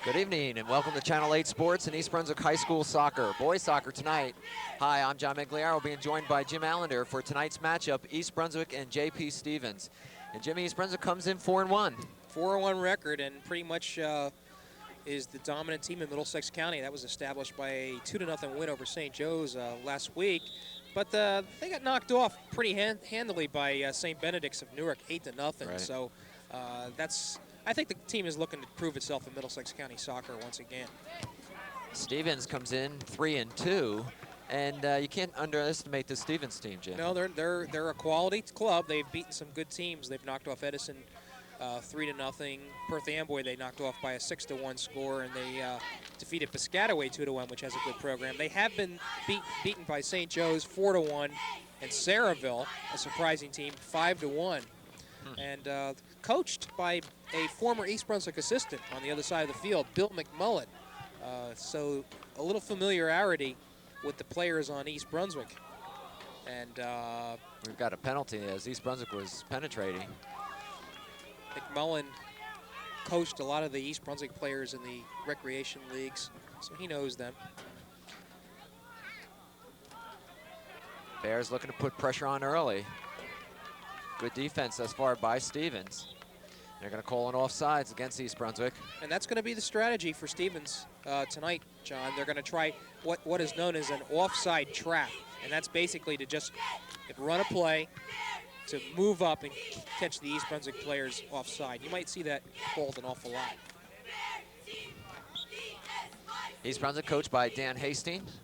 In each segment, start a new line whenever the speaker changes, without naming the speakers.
Good evening and welcome to Channel 8 Sports and East Brunswick High School Soccer. Boys soccer tonight. Hi, I'm John Meggiolaro, being joined by Jim Allinder for tonight's matchup, East Brunswick and J.P. Stevens. And Jimmy, East Brunswick comes in 4-1.
4-1 record and pretty much is the dominant team in Middlesex County. That was established by a 2-0 win over St. Joe's last week. But they got knocked off pretty handily by St. Benedict's of Newark, 8-0.
Right.
So I think the team is looking to prove itself in Middlesex County soccer once again.
Stevens comes in 3-2, and you can't underestimate the Stevens team, Jim.
No, they're a quality club. They've beaten some good teams. They've knocked off Edison 3-0. Perth Amboy they knocked off by a 6-1 score, and they defeated Piscataway 2-1, which has a good program. They have been beaten by St. Joe's 4-1, and Saraville, a surprising team, 5-1. And coached by a former East Brunswick assistant on the other side of the field, Bill McMullen. So a little familiarity with the players on East Brunswick. And
we've got a penalty as East Brunswick was penetrating.
McMullen coached a lot of the East Brunswick players in the recreation leagues, so he knows them.
Bears looking to put pressure on early. Good defense thus far by Stevens. They're going to call an offsides against East Brunswick.
And that's going to be the strategy for Stevens tonight, John. They're going to try what is known as an offside trap. And that's basically to just run a play to move up and catch the East Brunswick players offside. You might see that called an awful lot.
East Brunswick coached by Dan Hastings,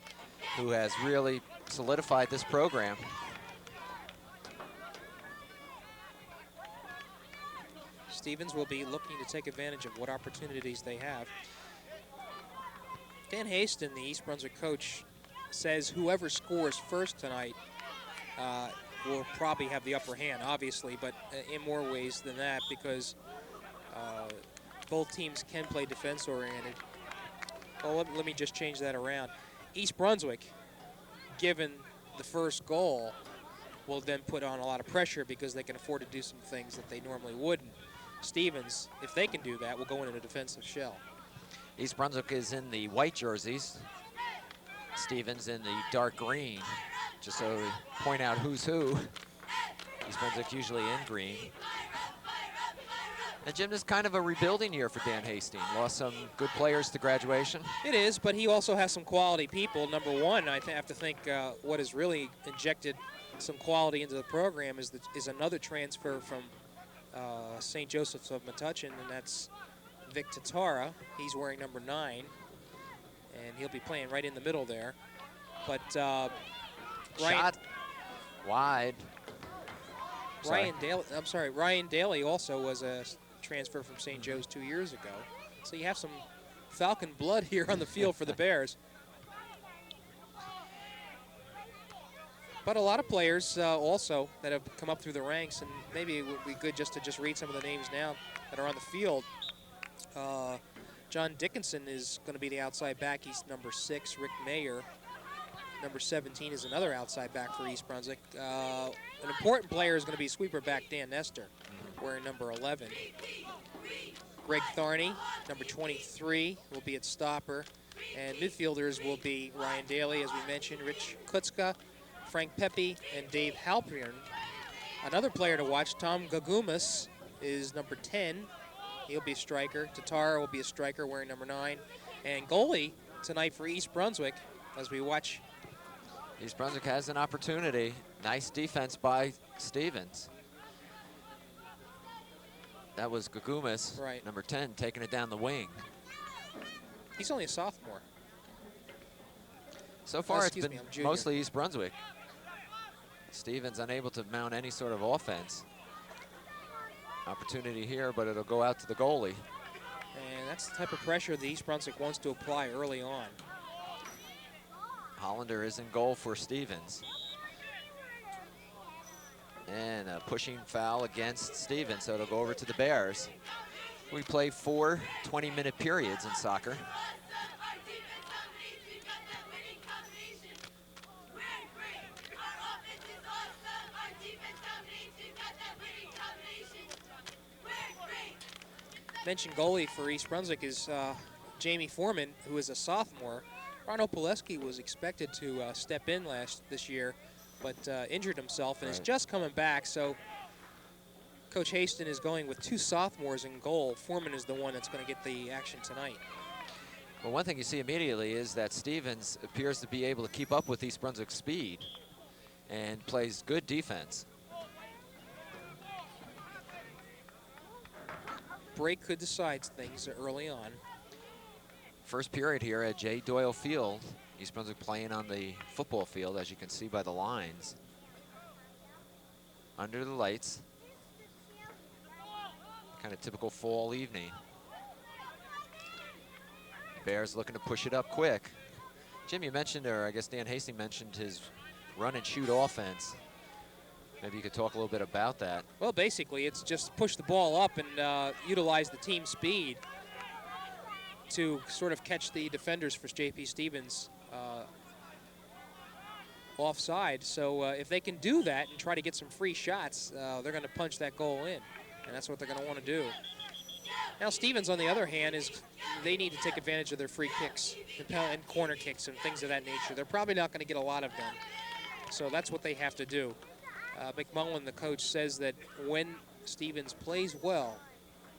who has really solidified this program.
Stevens will be looking to take advantage of what opportunities they have. Dan Haston, the East Brunswick coach, says whoever scores first tonight will probably have the upper hand, obviously, but in more ways than that because both teams can play defense-oriented. Well, let me just change that around. East Brunswick, given the first goal, will then put on a lot of pressure because they can afford to do some things that they normally wouldn't. Stevens, if they can do that, will go in a defensive shell.
East Brunswick is in the white jerseys. Stevens in the dark green, just so we point out who's who. East Brunswick usually in green. And Jim, this is kind of a rebuilding year for Dan Hastings. Lost some good players to graduation.
It is, but he also has some quality people. Number one, I have to think what has really injected some quality into the program is another transfer from St. Joseph's of Metuchen, and that's Vic Tatara. He's wearing number 9, and he'll be playing right in the middle there. But
Shot wide.
Ryan Daly also was a transfer from St. Joe's 2 years ago. So you have some Falcon blood here on the field for the Bears. But a lot of players also that have come up through the ranks, and maybe it would be good just to read some of the names now that are on the field. John Dickinson is going to be the outside back. He's number 6. Rick Mayer, number 17, is another outside back for East Brunswick. An important player is going to be sweeper back Dan Nestor, wearing number 11. Greg Tharney, number 23, will be at stopper. And midfielders will be Ryan Daly, as we mentioned, Rich Kutzka, Frank Pepe, and Dave Halpern. Another player to watch, Tom Gagumas, is number 10. He'll be a striker. Tatara will be a striker wearing number 9. And goalie tonight for East Brunswick, as we watch.
East Brunswick has an opportunity. Nice defense by Stevens. That was Gagumas,
right,
number 10, taking it down the wing.
He's only a sophomore.
So far, it's been mostly East Brunswick. Stevens unable to mount any sort of offense. Opportunity here, but it'll go out to the goalie.
And that's the type of pressure the East Brunswick wants to apply early on.
Allinder is in goal for Stevens. And a pushing foul against Stevens, so it'll go over to the Bears. We play 4 20-minute periods in soccer.
Mentioned goalie for East Brunswick is Jamie Foreman, who is a sophomore. Ronald Pileski was expected to step in this year, but injured himself and is just coming back. So Coach Haston is going with 2 sophomores in goal. Foreman is the one that's going to get the action tonight.
Well, one thing you see immediately is that Stevens appears to be able to keep up with East Brunswick's speed and plays good defense.
Break could decide things early on.
First period here at J. Doyle Field. East Brunswick playing on the football field, as you can see by the lines. Under the lights. Kind of typical fall evening. Bears looking to push it up quick. Jim, you mentioned, or I guess Dan Hastings mentioned, his run and shoot offense. Maybe you could talk a little bit about that.
Well, basically, it's just push the ball up and utilize the team speed to sort of catch the defenders for J.P. Stevens offside. So if they can do that and try to get some free shots, they're going to punch that goal in, and that's what they're going to want to do. Now Stevens, on the other hand, they need to take advantage of their free kicks and corner kicks and things of that nature. They're probably not going to get a lot of them, so that's what they have to do. McMullen, the coach, says that when Stevens plays well,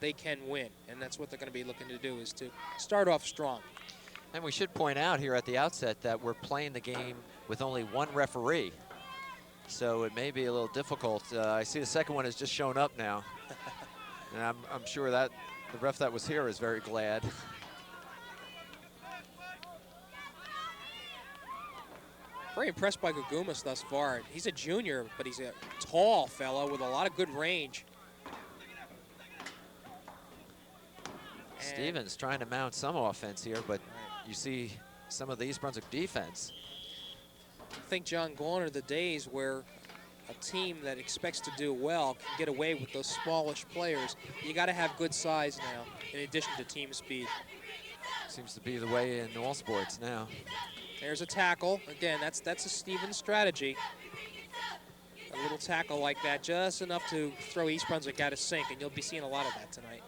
they can win, and that's what they're going to be looking to do, is to start off strong.
And we should point out here at the outset that we're playing the game with only 1 referee, so it may be a little difficult. I see the second one has just shown up now, and I'm sure that the ref that was here is very glad.
Very impressed by Gugumas thus far. He's a junior, but he's a tall fellow with a lot of good range.
Stevens trying to mount some offense here, but you see some of the East Brunswick defense.
I think, John, gone are the days where a team that expects to do well can get away with those smallish players. You got to have good size now, in addition to team speed.
Seems to be the way in all sports now.
There's a tackle. Again, that's a Stevens strategy. A little tackle like that, just enough to throw East Brunswick out of sync, and you'll be seeing a lot of that tonight.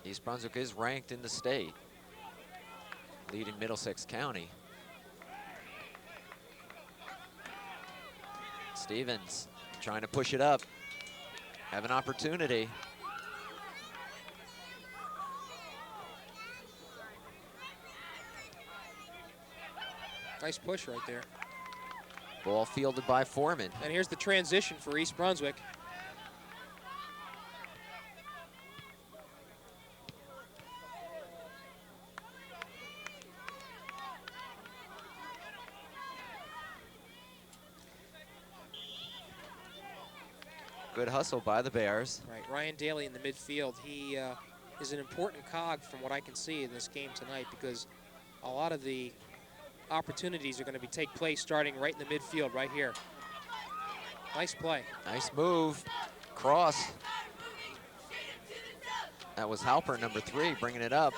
East Brunswick is ranked in the state, leading Middlesex County. Stevens trying to push it up, have an opportunity.
Nice push right there.
Ball fielded by Foreman.
And here's the transition for East Brunswick.
Good hustle by the Bears.
Right, Ryan Daly in the midfield. He is an important cog from what I can see in this game tonight, because a lot of the opportunities are going to take place starting right in the midfield, right here. Nice play.
Nice move. Cross. That was Halper, number 3, bringing it up.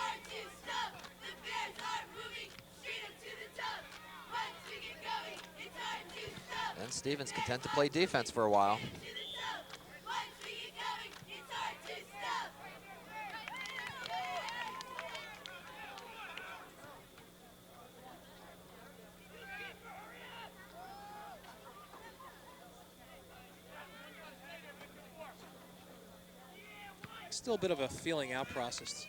And Stevens content to play defense for a while.
Still a bit of a feeling out process.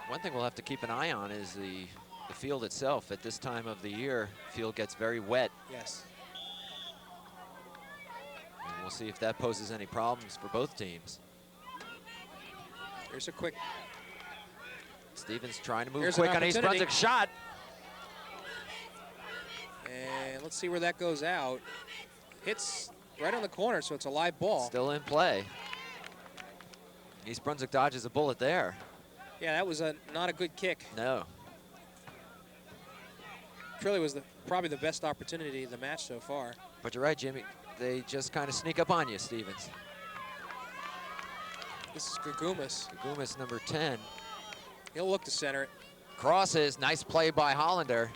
One thing we'll have to keep an eye on is the field itself. At this time of the year, field gets very wet.
Yes.
And we'll see if that poses any problems for both teams.
There's a quick.
Stevens trying to move
Here's
quick on East Brunswick. Shot.
And let's see where that goes out. Hits right on the corner, so it's a live ball.
Still in play. East Brunswick dodges a bullet there.
Yeah, that was not a good kick.
No.
Truly was probably the best opportunity of the match so far.
But you're right, Jimmy. They just kind of sneak up on you, Stevens.
This is Gugumas.
Gugumas, number 10.
He'll look to center it.
Crosses, nice play by Allinder.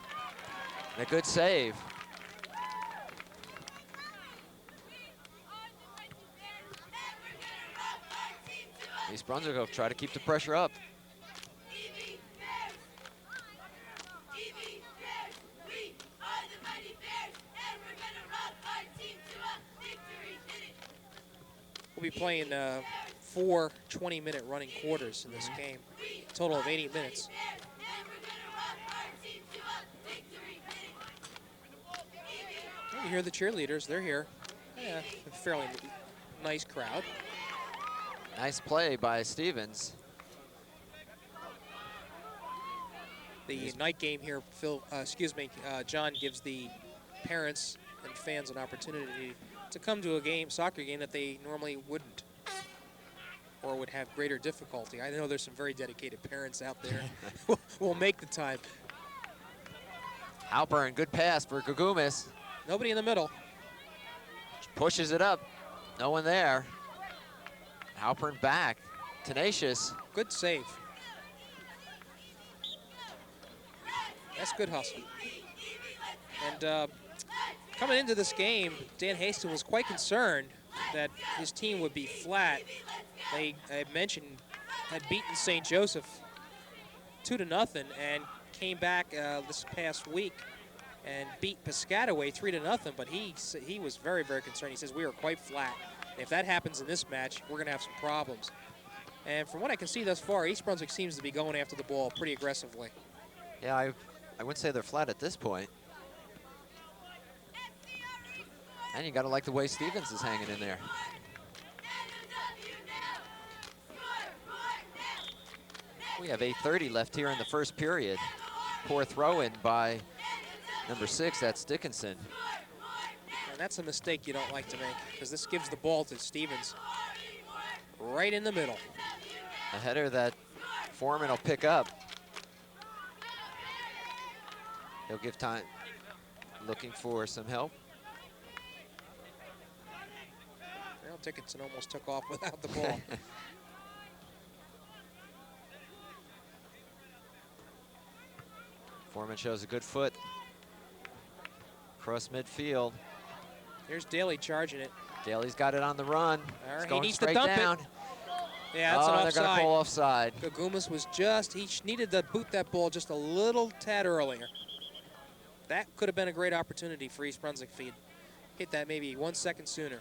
And a good save. East Brunswick will try to keep the pressure up.
We'll be playing 4 20-minute running quarters in this game, total of 80 minutes. You hear the cheerleaders, they're here. Yeah, a fairly nice crowd.
Nice play by Stevens.
The night game here, John gives the parents and fans an opportunity to come to a game, soccer game, that they normally wouldn't or would have greater difficulty. I know there's some very dedicated parents out there who will make the time.
Halpern, good pass for Gugumis.
Nobody in the middle.
Pushes it up. No one there. Halpern back. Tenacious.
Good save. That's good hustle. And coming into this game, Dan Haston was quite concerned that his team would be flat. They, I mentioned, had beaten St. Joseph 2-0 and came back this past week and beat Piscataway 3-0, but he was very, very concerned. He says, we are quite flat. If that happens in this match, we're gonna have some problems. And from what I can see thus far, East Brunswick seems to be going after the ball pretty aggressively.
Yeah, I wouldn't say they're flat at this point. And you gotta like the way Stevens is hanging in there. We have 8:30 left here in the first period. Poor throw in by number 6, that's Dickinson.
And that's a mistake you don't like to make, because this gives the ball to Stevens right in the middle.
A header that Foreman will pick up. He'll give time, looking for some help.
Well, Dickinson almost took off without the ball.
Foreman shows a good foot. Cross midfield.
Here's Daly charging it.
Daly's got it on the run. It's
He
going
needs
straight
to dump
down.
it. Yeah, that's an offside.
They're gonna call offside.
Gugumis was he needed to boot that ball just a little tad earlier. That could have been a great opportunity for East Brunswick if he'd hit that maybe 1 second sooner.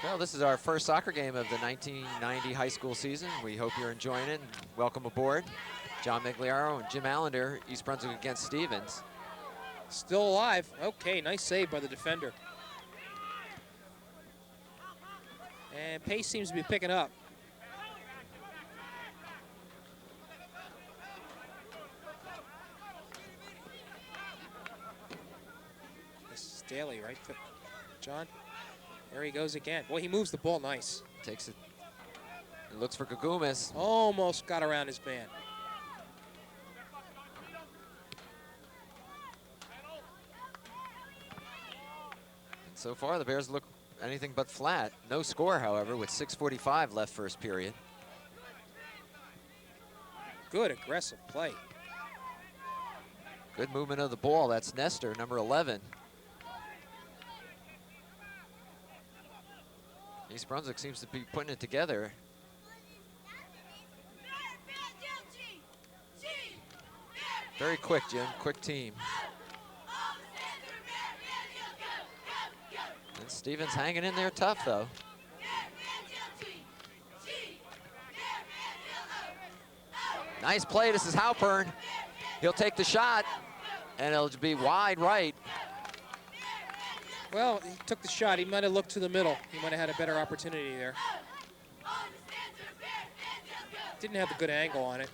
Well, this is our first soccer game of the 1990 high school season. We hope you're enjoying it. Welcome aboard. John Meggiolaro and Jim Allinder, East Brunswick against Stevens.
Still alive. Okay, nice save by the defender. And pace seems to be picking up. This is Daly, right? John? There he goes again. Boy, he moves the ball nice.
Takes it. It looks for Gugumis.
Almost got around his man.
So far, the Bears look anything but flat. No score, however, with 6:45 left first period.
Good aggressive play.
Good movement of the ball. That's Nestor, number 11. East Brunswick seems to be putting it together. Very quick, Jim. Quick team. And Stevens hanging in there tough, though. Nice play. This is Halpern. He'll take the shot, and it'll be wide right.
Well, he took the shot. He might have looked to the middle. He might have had a better opportunity there. Didn't have a good angle on it.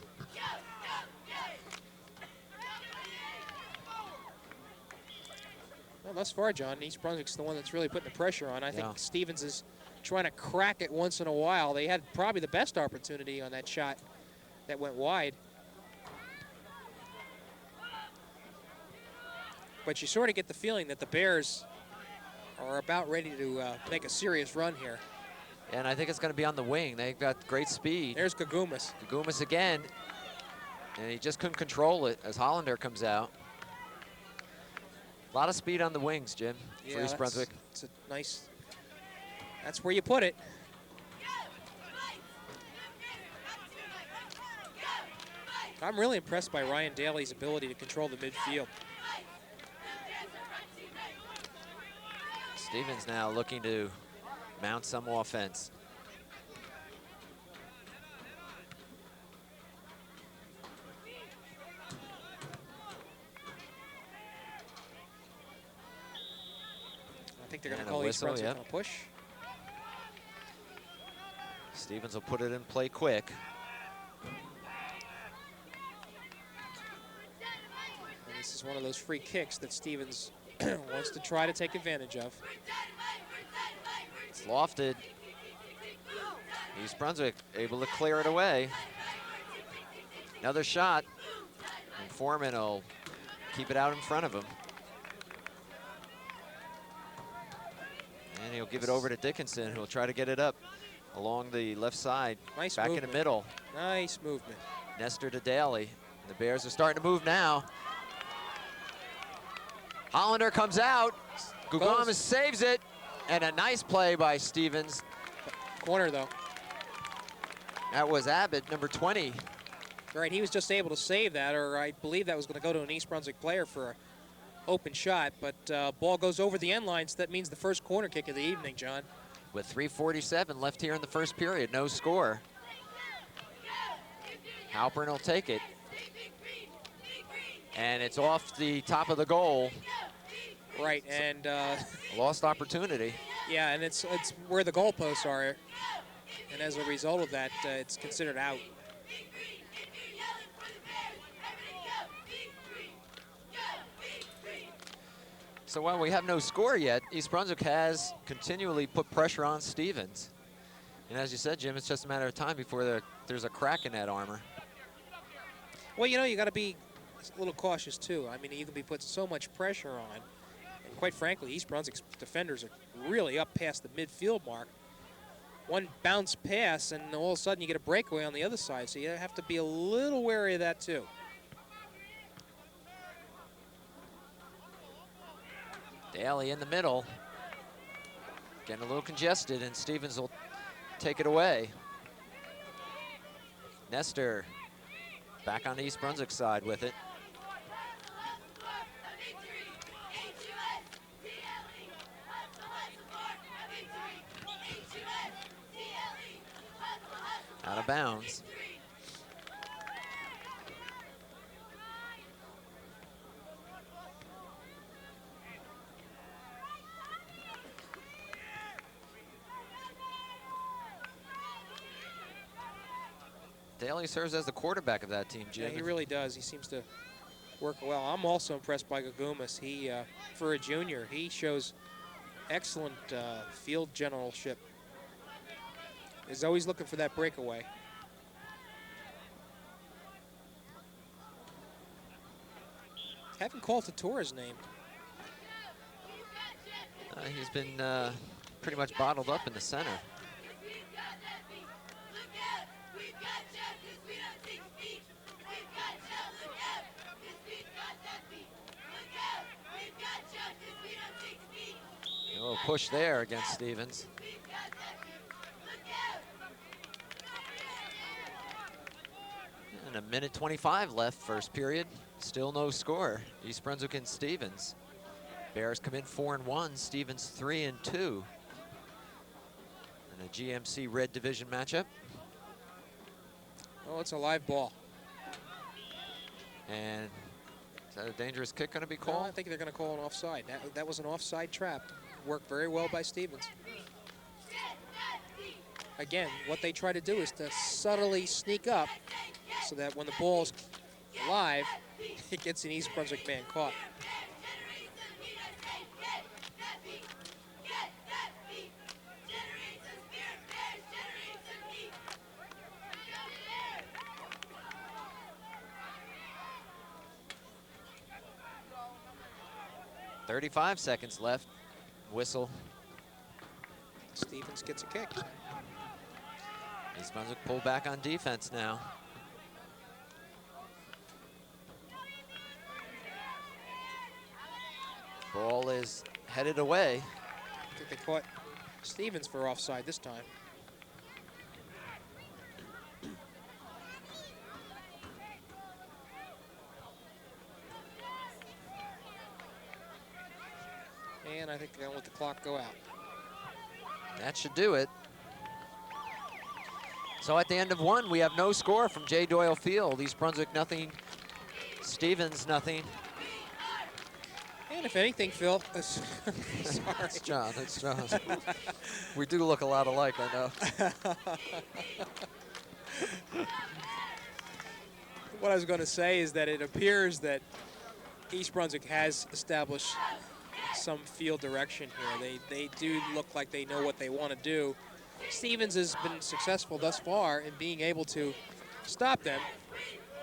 Well, thus far, John, East Brunswick's the one that's really putting the pressure on. I think Stevens is trying to crack it once in a while. They had probably the best opportunity on that shot that went wide. But you sort of get the feeling that the Bears are about ready to make a serious run here.
And I think it's going to be on the wing. They've got great speed.
There's Gugumis.
Gugumis again. And he just couldn't control it as Allinder comes out. A lot of speed on the wings, Jim, for East Brunswick.
It's a nice, that's where you put it. I'm really impressed by Ryan Daly's ability to control the midfield.
Stevens now looking to mount some offense.
I think they're going to call East Brunswick on a push.
Stevens will put it in play quick.
And this is one of those free kicks that Stevens wants to try to take advantage of.
It's lofted. East Brunswick able to clear it away. Another shot. And Foreman will keep it out in front of him. And he'll give it over to Dickinson, who will try to get it up along the left side.
Nice
back
movement.
in the middle.
Nice movement.
Nestor to Daly. The Bears are starting to move now. Allinder comes out. Gugamas saves it. And a nice play by Stevens.
Corner, though.
That was Abbott, number 20.
Right, he was just able to save that, or I believe that was going to go to an East Brunswick player for an open shot, but ball goes over the end line, so that means the first corner kick of the evening, John.
With 3:47 left here in the first period, no score. Halpern will take it. And it's off the top of the goal.
Right, and
lost opportunity.
Yeah, and it's where the goalposts are, and as a result of that, it's considered out.
So while we have no score yet, East Brunswick has continually put pressure on Stevens. And as you said, Jim, it's just a matter of time before there's a crack in that armor.
Well, you know, you got to be a little cautious too. I mean, you can be put so much pressure on, and quite frankly, East Brunswick's defenders are really up past the midfield mark. One bounce pass, and all of a sudden you get a breakaway on the other side, so you have to be a little wary of that too.
Daly in the middle, getting a little congested, and Stevens will take it away. Nestor back on the East Brunswick side with it. Out of bounds. Daly serves as the quarterback of that team, Jim.
Yeah, he really does. He seems to work well. I'm also impressed by Gugamas. He, for a junior, he shows excellent field generalship. He's always looking for that breakaway. Haven't called Tatora's name.
He's been pretty much bottled up in the center. A little push there against Stevens. And a minute 25 left, first period. Still no score. East Brunswick and Stevens. Bears come in 4-1, Stevens 3-2. And a GMC Red Division matchup.
Oh, it's a live ball.
And is that a dangerous kick going to be
No,
called?
I think they're going to call an offside. That was an offside trap. Worked very well by Stevens. Again, what they try to do is to subtly sneak up so that when the ball's live, it gets an East Brunswick man caught.
.35 seconds left. Whistle.
Stevens gets a kick.
East Brunswick pull back on defense now. Ball is headed away.
I think they caught Stevens for offside this time. And I think they're going to let the clock go out.
That should do it. So at the end of one, we have no score from J. Doyle Field. East Brunswick nothing, Stevens nothing.
And if anything, Phil, sorry.
That's John, that's John. We do look a lot alike, I know.
What I was going to say is that it appears that East Brunswick has established some field direction here. They do look like they know what they want to do. Stevens has been successful thus far in being able to stop them,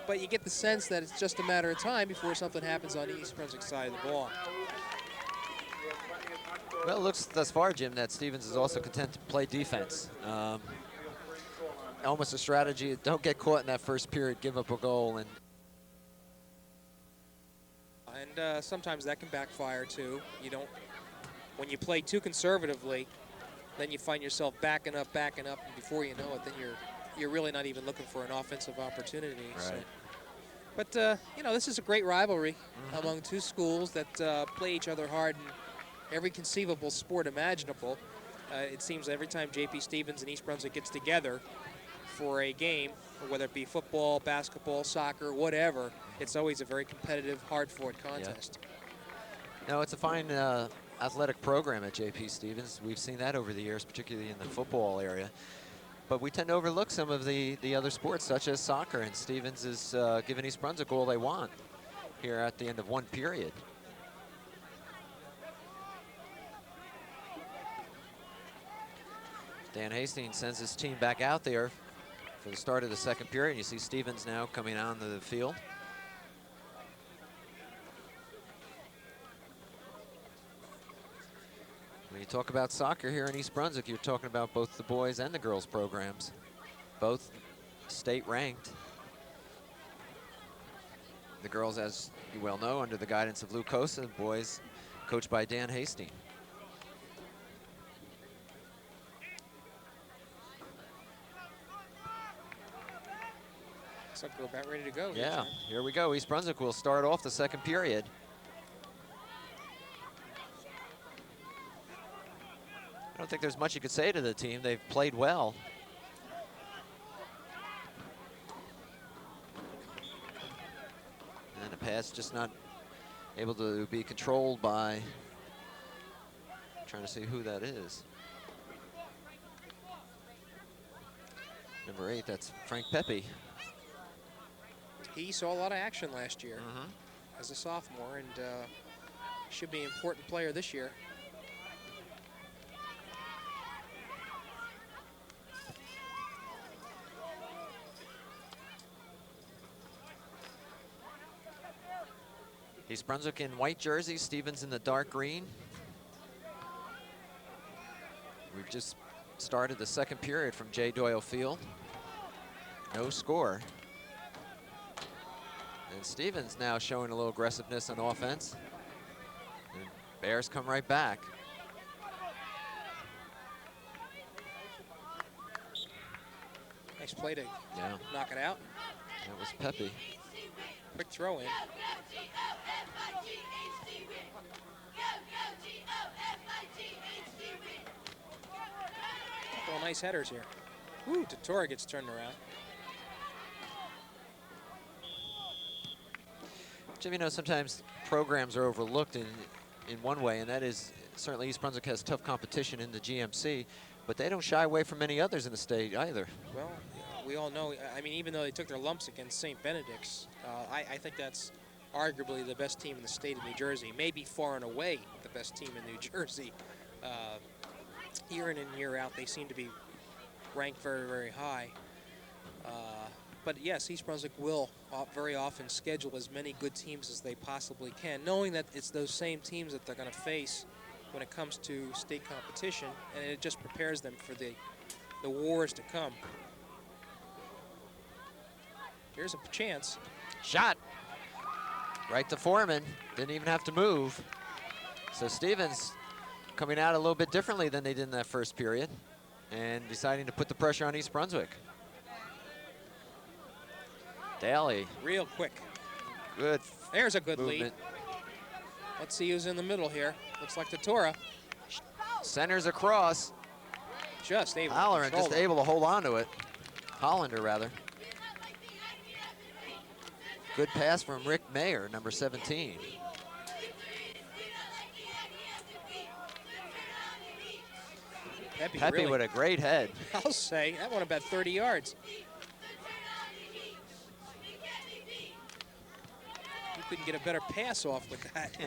but you get the sense that it's just a matter of time before something happens on the East Brunswick side of the ball.
Well, it looks thus far, Jim, that Stevens is also content to play defense. Almost a strategy, don't get caught in that first period, give up a goal.
And sometimes that can backfire too. When you play too conservatively, then you find yourself backing up, and before you know it, then you're really not even looking for an offensive opportunity.
Right.
So. But this is a great rivalry among two schools that play each other hard in every conceivable sport imaginable. It seems every time J.P. Stevens and East Brunswick gets together for a game, whether it be football, basketball, soccer, whatever, it's always a very competitive, hard-fought contest.
Yeah. No, it's a fine athletic program at J.P. Stevens. We've seen that over the years, particularly in the football area. But we tend to overlook some of the other sports, such as soccer, and Stevens is giving East Brunswick all they want here at the end of one period. Dan Hastings sends his team back out there for the start of the second period. You see Stevens now coming onto the field. When you talk about soccer here in East Brunswick, you're talking about both the boys and the girls programs, both state ranked. The girls, as you well know, under the guidance of Lou Cosa, the boys coached by Dan Hastings.
Looks like we're about ready to go.
Yeah, here we go. East Brunswick will start off the second period. I don't think there's much you could say to the team. They've played well. And the pass just not able to be controlled by, trying to see who that is. Number 8, that's Frank Pepe.
He saw a lot of action last year as a sophomore, and should be an important player this year.
East Brunswick in white jerseys, Stevens in the dark green. We've just started the second period from J. Doyle Field. No score. And Stevens now showing a little aggressiveness on offense. And Bears come right back.
Nice play to knock it out.
That was Pepe.
Quick throw in. Couple of nice headers here. Ooh, Totora gets turned around.
Jim, you know, sometimes programs are overlooked in one way, and that is certainly East Brunswick has tough competition in the GMC, but they don't shy away from many others in the state either.
Well, we all know, I mean, even though they took their lumps against St. Benedict's, I think that's arguably the best team in the state of New Jersey, maybe far and away the best team in New Jersey. Year in and year out, they seem to be ranked very, very high. But yes, East Brunswick will very often schedule as many good teams as they possibly can, knowing that it's those same teams that they're going to face when it comes to state competition, and it just prepares them for the wars to come. Here's a chance.
Shot. Right to Foreman. Didn't even have to move. So Stevens coming out a little bit differently than they did in that first period and deciding to put the pressure on East Brunswick. Daly.
Real quick.
Good.
There's a good
movement.
lead. Let's see who's in the middle here. Looks like Tatora.
Centers across.
Just able
Halloran just able to hold on to it. Allinder, rather. Good pass from Rick Mayer, number 17.
Pepe
Pepe
really,
with a great head.
I'll say, that one about 30 yards. You couldn't get a better pass off with that.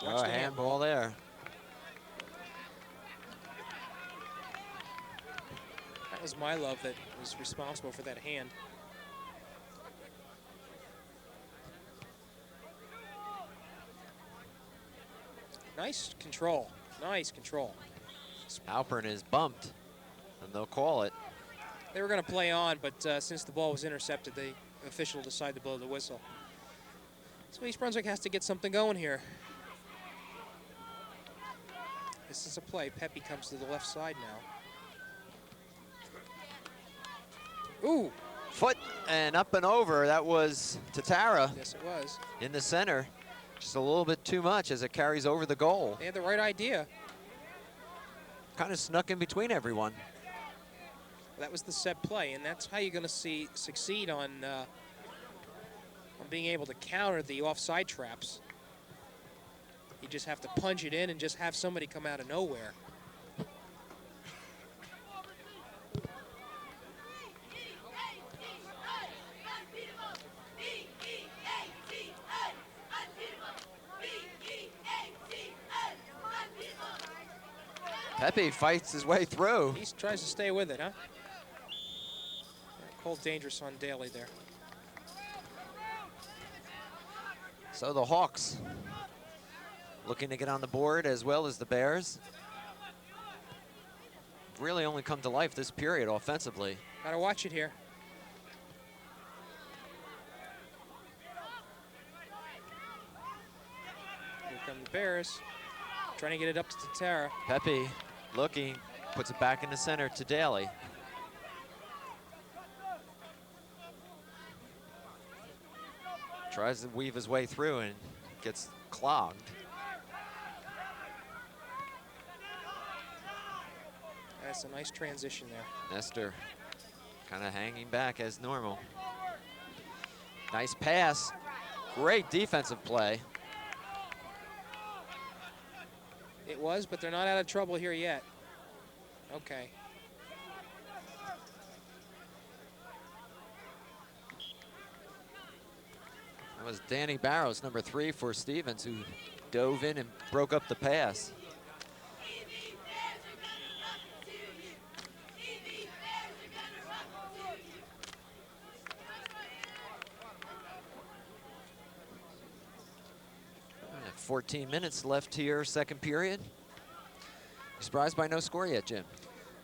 Oh, a handball there.
That was my love that was responsible for that hand. Nice control. Nice control.
Alpern is bumped, and they'll call it.
They were going to play on, but since the ball was intercepted, the official decided to blow the whistle. So East Brunswick has to get something going here. This is a play. Pepe comes to the left side now. Ooh.
Foot and up and over. That was Tatara.
Yes, it was.
In the center. Just a little bit too much as it carries over the goal.
They had the right idea.
Kind of snuck in between everyone.
That was the set play, and that's how you're going to succeed on being able to counter the offside traps. You just have to punch it in and just have somebody come out of nowhere.
Pepe fights his way through.
He tries to stay with it, huh? Cold dangerous on Daly there.
So the Hawks looking to get on the board as well as the Bears. Really only come to life this period offensively.
Gotta watch it here. Here come the Bears. Trying to get it up to Tatara.
Pepe looking, puts it back in the center to Daly. Tries to weave his way through and gets clogged.
That's a nice transition there.
Nestor kind of hanging back as normal. Nice pass. Great defensive play.
It was, but they're not out of trouble here yet. Okay.
That was Danny Barrows, number 3 for Stevens, who dove in and broke up the pass. All right, 14 minutes left here, second period. You surprised by no score yet, Jim?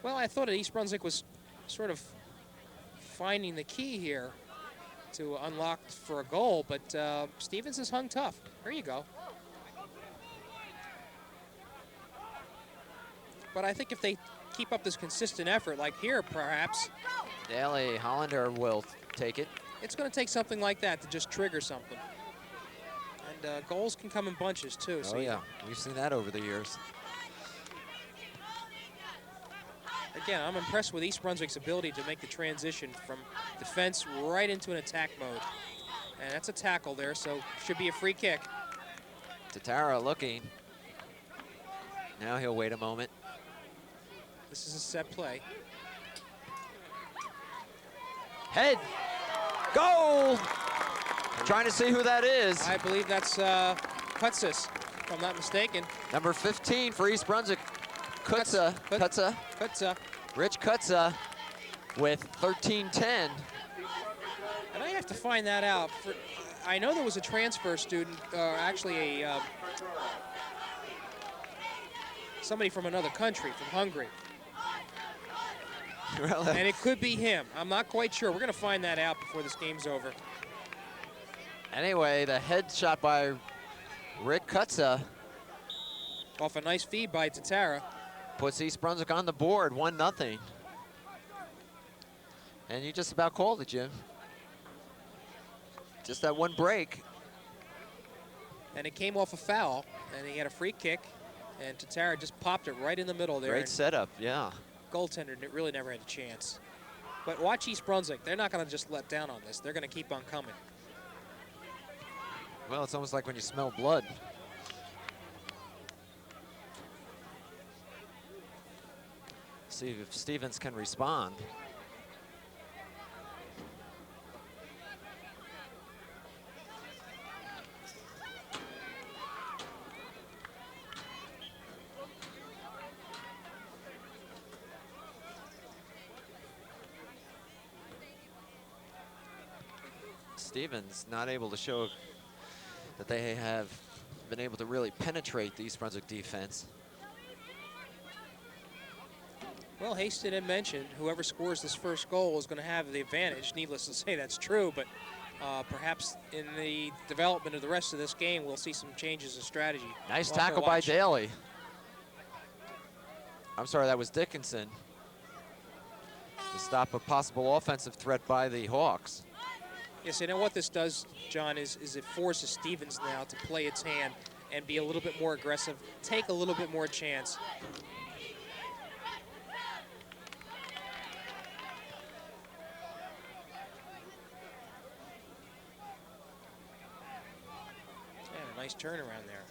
Well, I thought East Brunswick was sort of finding the key here to unlock for a goal, but Stevens has hung tough. Here you go. But I think if they keep up this consistent effort, like here perhaps.
Daly Hollander will take it.
It's going to take something like that to just trigger something. And goals can come in bunches too.
Oh yeah, we've seen that over the years.
Again, I'm impressed with East Brunswick's ability to make the transition from defense right into an attack mode. And that's a tackle there, so should be a free kick.
Tatara looking. Now he'll wait a moment.
This is a set play.
Head. Goal! Trying to see who that is.
I believe that's Kutsis, if I'm not mistaken.
Number 15 for East Brunswick. Kutsa. Rich Kutsa with 13-10.
And I have to find that out. I know there was a transfer student, actually somebody from another country, from Hungary.
Really?
And it could be him. I'm not quite sure. We're going to find that out before this game's over.
Anyway, the head shot by Rick Kutza
Off a nice feed by Tatara.
puts East Brunswick on the board, 1-0. And you just about called it, Jim. Just that one break.
And it came off a foul, and he had a free kick, and Tatara just popped it right in the middle there.
Great setup, yeah.
Goaltender really never had a chance. But watch East Brunswick. They're not going to just let down on this. They're going to keep on coming.
Well, it's almost like when you smell blood. See if Stevens can respond. Stevens not able to show that they have been able to really penetrate the East Brunswick defense.
Well, Hasted had mentioned whoever scores this first goal is going to have the advantage. Needless to say, that's true, but perhaps in the development of the rest of this game, we'll see some changes in strategy.
Nice tackle by Daly. I'm sorry, that was Dickinson to stop a possible offensive threat by the Hawks.
Yes, and what this does, John, is it forces Stevens now to play its hand and be a little bit more aggressive, take a little bit more chance. And a nice turnaround there.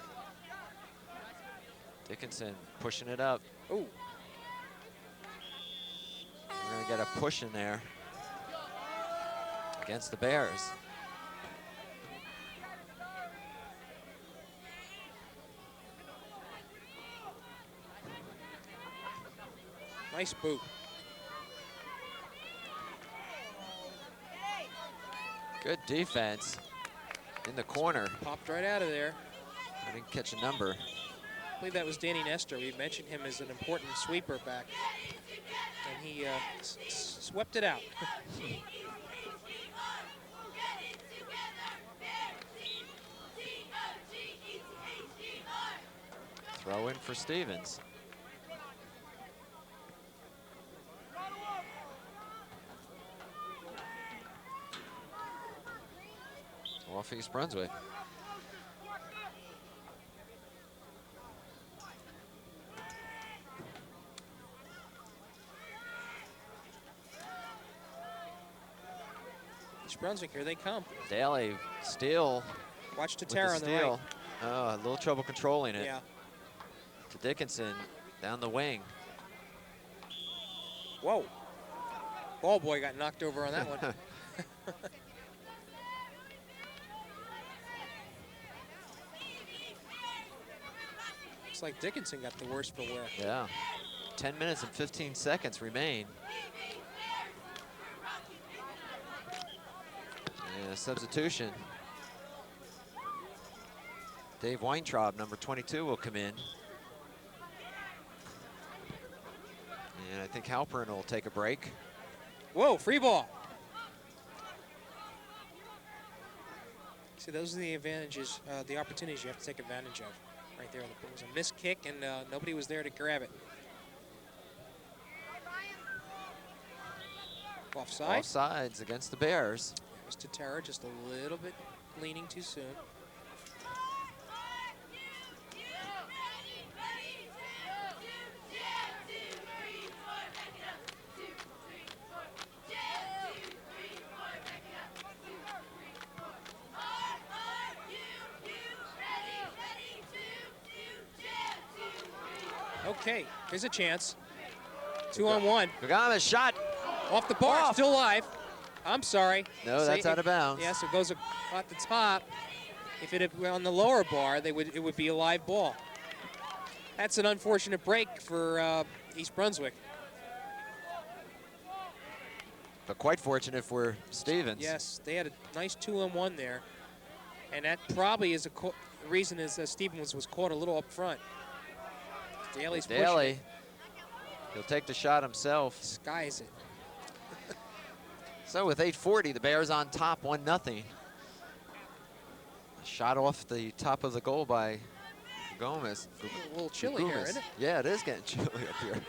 Dickinson pushing it up.
Ooh.
We're going to get a push in there against the Bears.
Nice boot.
Good defense in the corner.
Popped right out of there.
I didn't catch a number.
I believe that was Danny Nestor. We mentioned him as an important sweeper back. And he swept it out.
Throw in for Stevens. Off East Brunswick.
East Brunswick, here they come.
Daly, steal.
Watch Tatara on the right.
Oh, a little trouble controlling it.
Yeah.
To Dickinson, down the wing.
Whoa. Ball boy got knocked over on that one. Looks like Dickinson got the worst for wear.
Yeah. 10 minutes and 15 seconds remain. And a substitution. Dave Weintraub, number 22, will come in. And I think Halpern will take a break.
Whoa, free ball. See, those are the advantages, the opportunities you have to take advantage of. Right there, it was a missed kick, and nobody was there to grab it. Offside.
Offsides against the Bears.
It was Tatara just a little bit leaning too soon. Okay, here's a chance. 2-on-1.
Gagama's shot.
Off the bar,
Off.
still alive. I'm sorry.
No, that's out of bounds.
Yes, it goes at the top. If it had been on the lower bar, it would be a live ball. That's an unfortunate break for East Brunswick.
But quite fortunate for Stevens.
Yes, they had a nice 2-on-1 there. And that probably is the reason is that Stevens was caught a little up front. Daly's pushing it.
He'll take the shot himself.
Skies it.
So with 8:40, the Bears on top, 1-0. Shot off the top of the goal by Gomez.
A little chilly here, isn't it?
Yeah, it is getting chilly up here.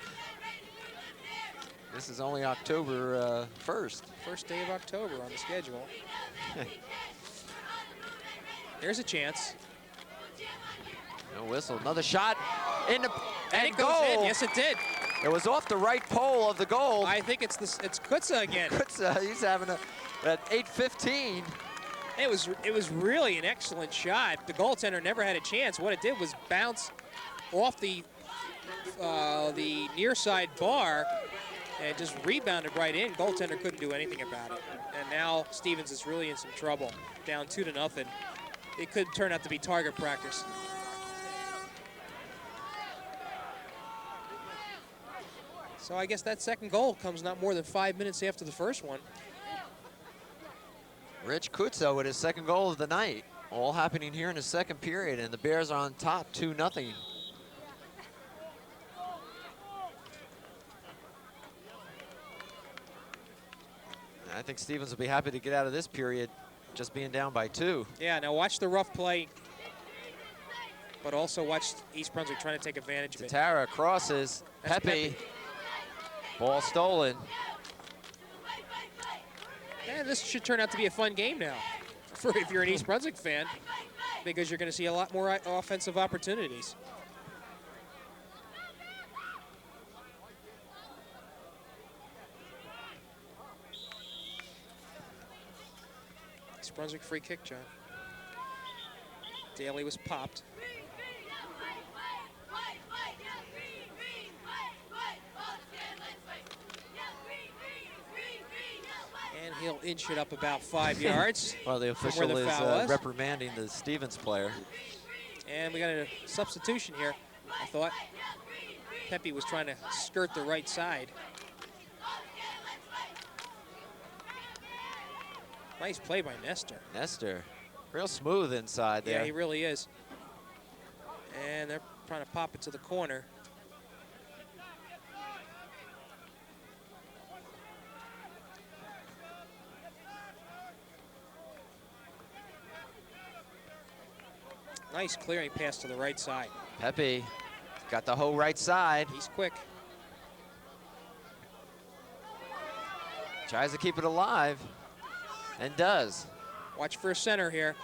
This is only October 1st.
First day of October on the schedule. There's a chance.
No whistle. Another shot in the
And it goes
goal.
in. Yes, it did.
It was off the right pole of the goal.
I think it's Kutza again.
Kutza, he's having at 8:15.
It was really an excellent shot. The goaltender never had a chance. What it did was bounce off the near side bar and just rebounded right in. Goaltender couldn't do anything about it. And now Stevens is really in some trouble. Down 2-0. It could turn out to be target practice. So I guess that second goal comes not more than 5 minutes after the first one.
Rich Kutza with his second goal of the night. All happening here in the second period, and the Bears are on top 2-0. I think Stevens will be happy to get out of this period just being down by 2.
Yeah, now watch the rough play, but also watch East Brunswick trying to take advantage of it.
Tara crosses. Pepe. Ball stolen.
Yeah, this should turn out to be a fun game now, if you're an East Brunswick fan, because you're going to see a lot more offensive opportunities. East Brunswick free kick, John. Daly was popped. And he'll inch it up about 5 yards.
Well, the official is reprimanding the Stevens player.
And we got a substitution here, I thought. Pepe was trying to skirt the right side. Nice play by Nestor.
Nestor, real smooth inside there.
Yeah, he really is. And they're trying to pop it to the corner. Nice clearing pass to the right side.
Pepe got the whole right side.
He's quick.
Tries to keep it alive, and does.
Watch for a center here.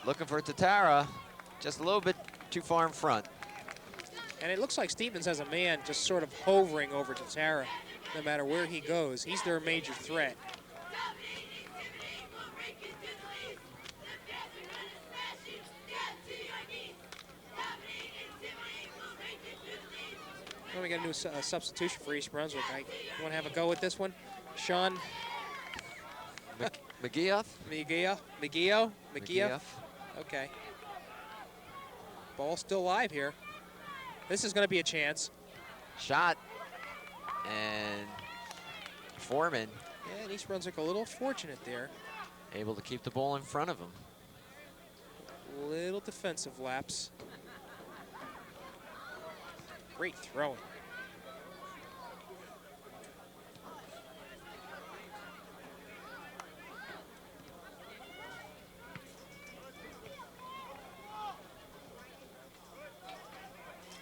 Looking for Tatara, just a little bit too far in front.
And it looks like Stevens has a man just sort of hovering over Tatara no matter where he goes. He's their major threat. Well, we got a new substitution for East Brunswick. You want to have a go with this one? Sean
Meggiolaro?
Meggiolaro? Okay. Ball still live here. This is going to be a chance.
Shot. And Foreman.
Yeah, and East Brunswick a little fortunate there.
Able to keep the ball in front of him.
Little defensive lapse. Great throwing.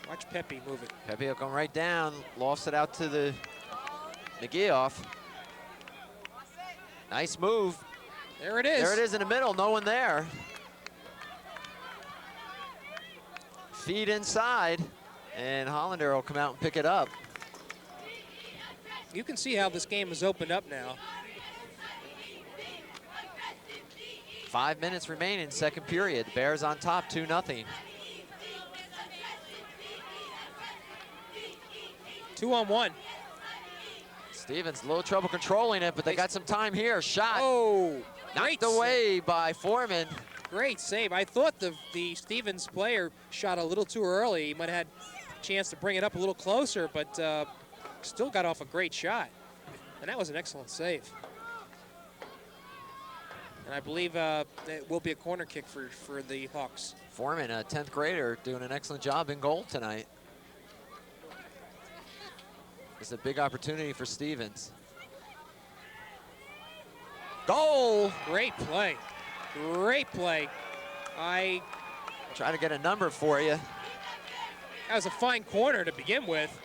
Watch Pepe move it.
Pepe will come right down, lost it out to the Meggiolaro. Nice move.
There it is.
There it is in the middle, no one there. Feed inside, and Allinder will come out and pick it up.
You can see how this game has opened up now.
5 minutes remaining, second period. Bears on top, 2-0.
2-on-1.
Stevens, a little trouble controlling it, but they got some time here. Shot.
Oh,
knocked away by Foreman.
Great save. I thought the Stevens player shot a little too early. He might have had a chance to bring it up a little closer, but still got off a great shot. And that was an excellent save. And I believe it will be a corner kick for the Hawks.
Foreman, a 10th grader, doing an excellent job in goal tonight. It's a big opportunity for Stevens. Goal!
Great play. Great play.
Try to get a number for you.
That was a fine corner to begin with.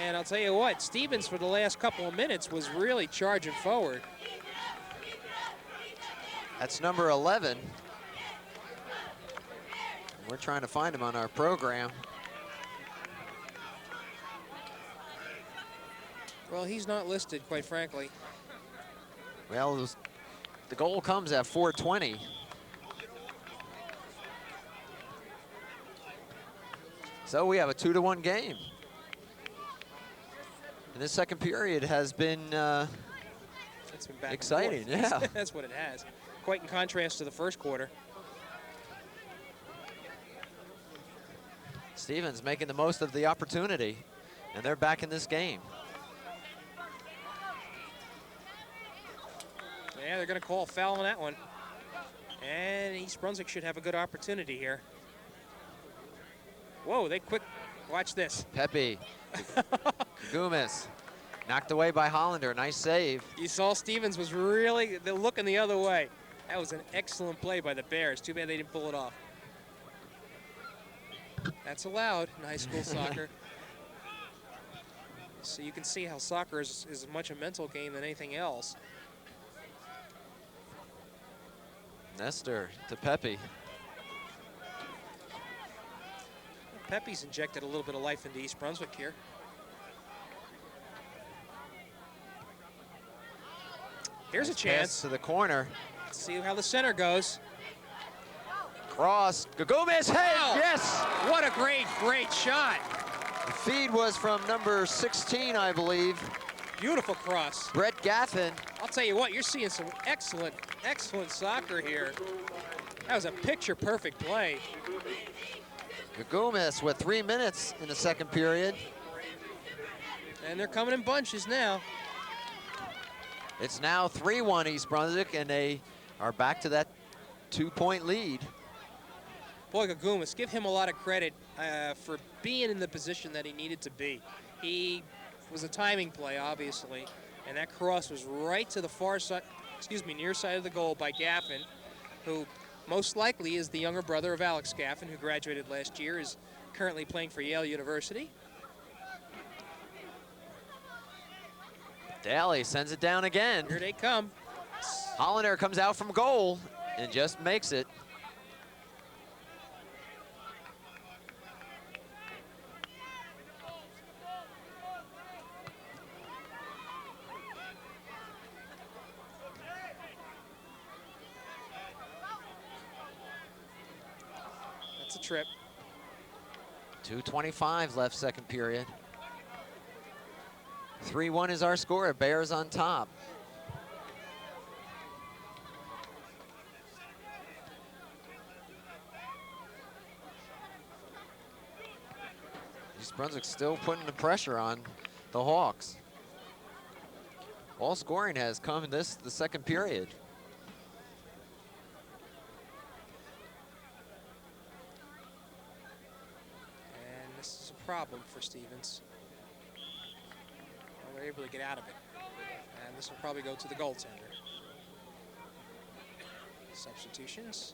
And I'll tell you what, Stevens for the last couple of minutes was really charging forward.
That's number 11. We're trying to find him on our program.
Well, he's not listed, quite frankly.
Well, the goal comes at 4:20. So we have a 2-1 game. And this second period has been,
It's been back
exciting,
and forth.
yeah.
That's what it has. Quite in contrast to the first quarter.
Stevens making the most of the opportunity, and they're back in this game.
Yeah, they're going to call a foul on that one. And East Brunswick should have a good opportunity here. Whoa, they quick. Watch this.
Pepe, Gumas, knocked away by Allinder. Nice save.
You saw Stevens was really looking the other way. That was an excellent play by the Bears. Too bad they didn't pull it off. That's allowed in high school soccer. So you can see how soccer is as much a mental game than anything else.
Nestor to Pepe.
Pepe's injected a little bit of life into East Brunswick here. Here's a
Nice
chance.
pass to the corner.
Let's see how the center goes.
Cross. Gumas head.
Wow.
Yes.
What a great shot.
The feed was from number 16, I believe.
Beautiful cross.
Brett Gaffin.
I'll tell you what, you're seeing some excellent soccer here. That was a picture-perfect play.
Gumas with 3 minutes in the second period.
And they're coming in bunches now.
It's now 3-1 East Brunswick, and they are back to that 2-point lead.
Boy, Gumas, give him a lot of credit for being in the position that he needed to be. He was a timing play, obviously, and that cross was right to the far side, near side of the goal by Gaffin, who most likely is the younger brother of Alex Gaffin, who graduated last year, is currently playing for Yale University.
Daly sends it down again.
Here they come.
Allinder comes out from goal and just makes it.
That's a trip.
2:25 left second period. 3-1 is our score. Bears on top. East Brunswick still putting the pressure on the Hawks. All scoring has come in the second period.
And this is a problem for Stevens. Well, they're able to get out of it. And this will probably go to the goaltender. Substitutions.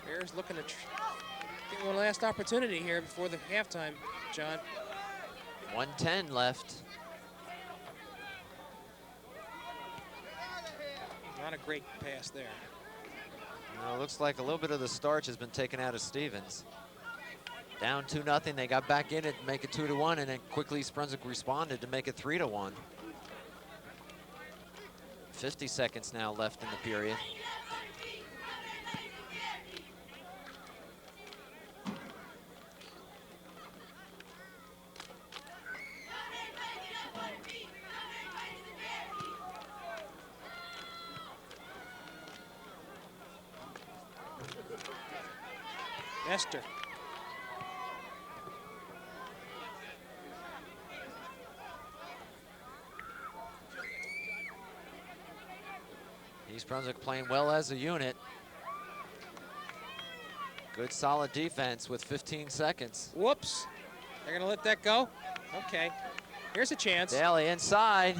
Bears looking to get one last opportunity here before the halftime, John.
1:10 left.
Not a great pass there.
It looks like a little bit of the starch has been taken out of Stevens. Down 2-0, they got back in it, make it 2-1, and then quickly East Brunswick responded to make it 3-1. 50 seconds now left in the period.
Nestor.
East Brunswick playing well as a unit. Good solid defense with 15 seconds.
Whoops. They're going to let that go? Okay. Here's a chance.
Daly inside.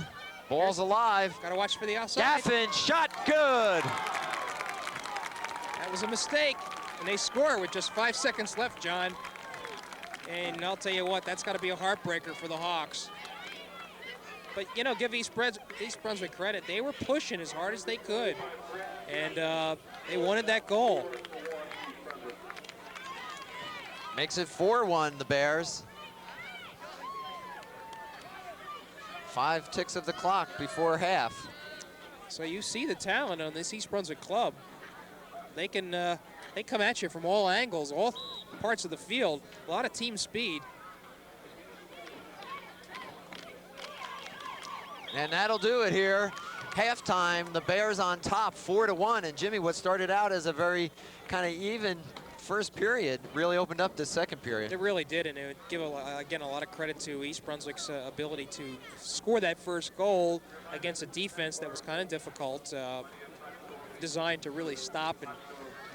Ball's alive.
Got to watch for the outside.
Gaffin shot good.
That was a mistake. And they score with just 5 seconds left, John. And I'll tell you what, that's got to be a heartbreaker for the Hawks. But, you know, give East Brunswick credit. They were pushing as hard as they could. And they wanted that goal.
Makes it 4-1, the Bears. 5 ticks of the clock before half.
So you see the talent on this East Brunswick club. They can they come at you from all angles, all parts of the field. A lot of team speed.
And that'll do it here. Halftime, the Bears on top, 4-1. And Jimmy, what started out as a very kind of even first period really opened up the second period.
It really did, and it would give, again, a lot of credit to East Brunswick's ability to score that first goal against a defense that was kind of difficult, designed to really stop and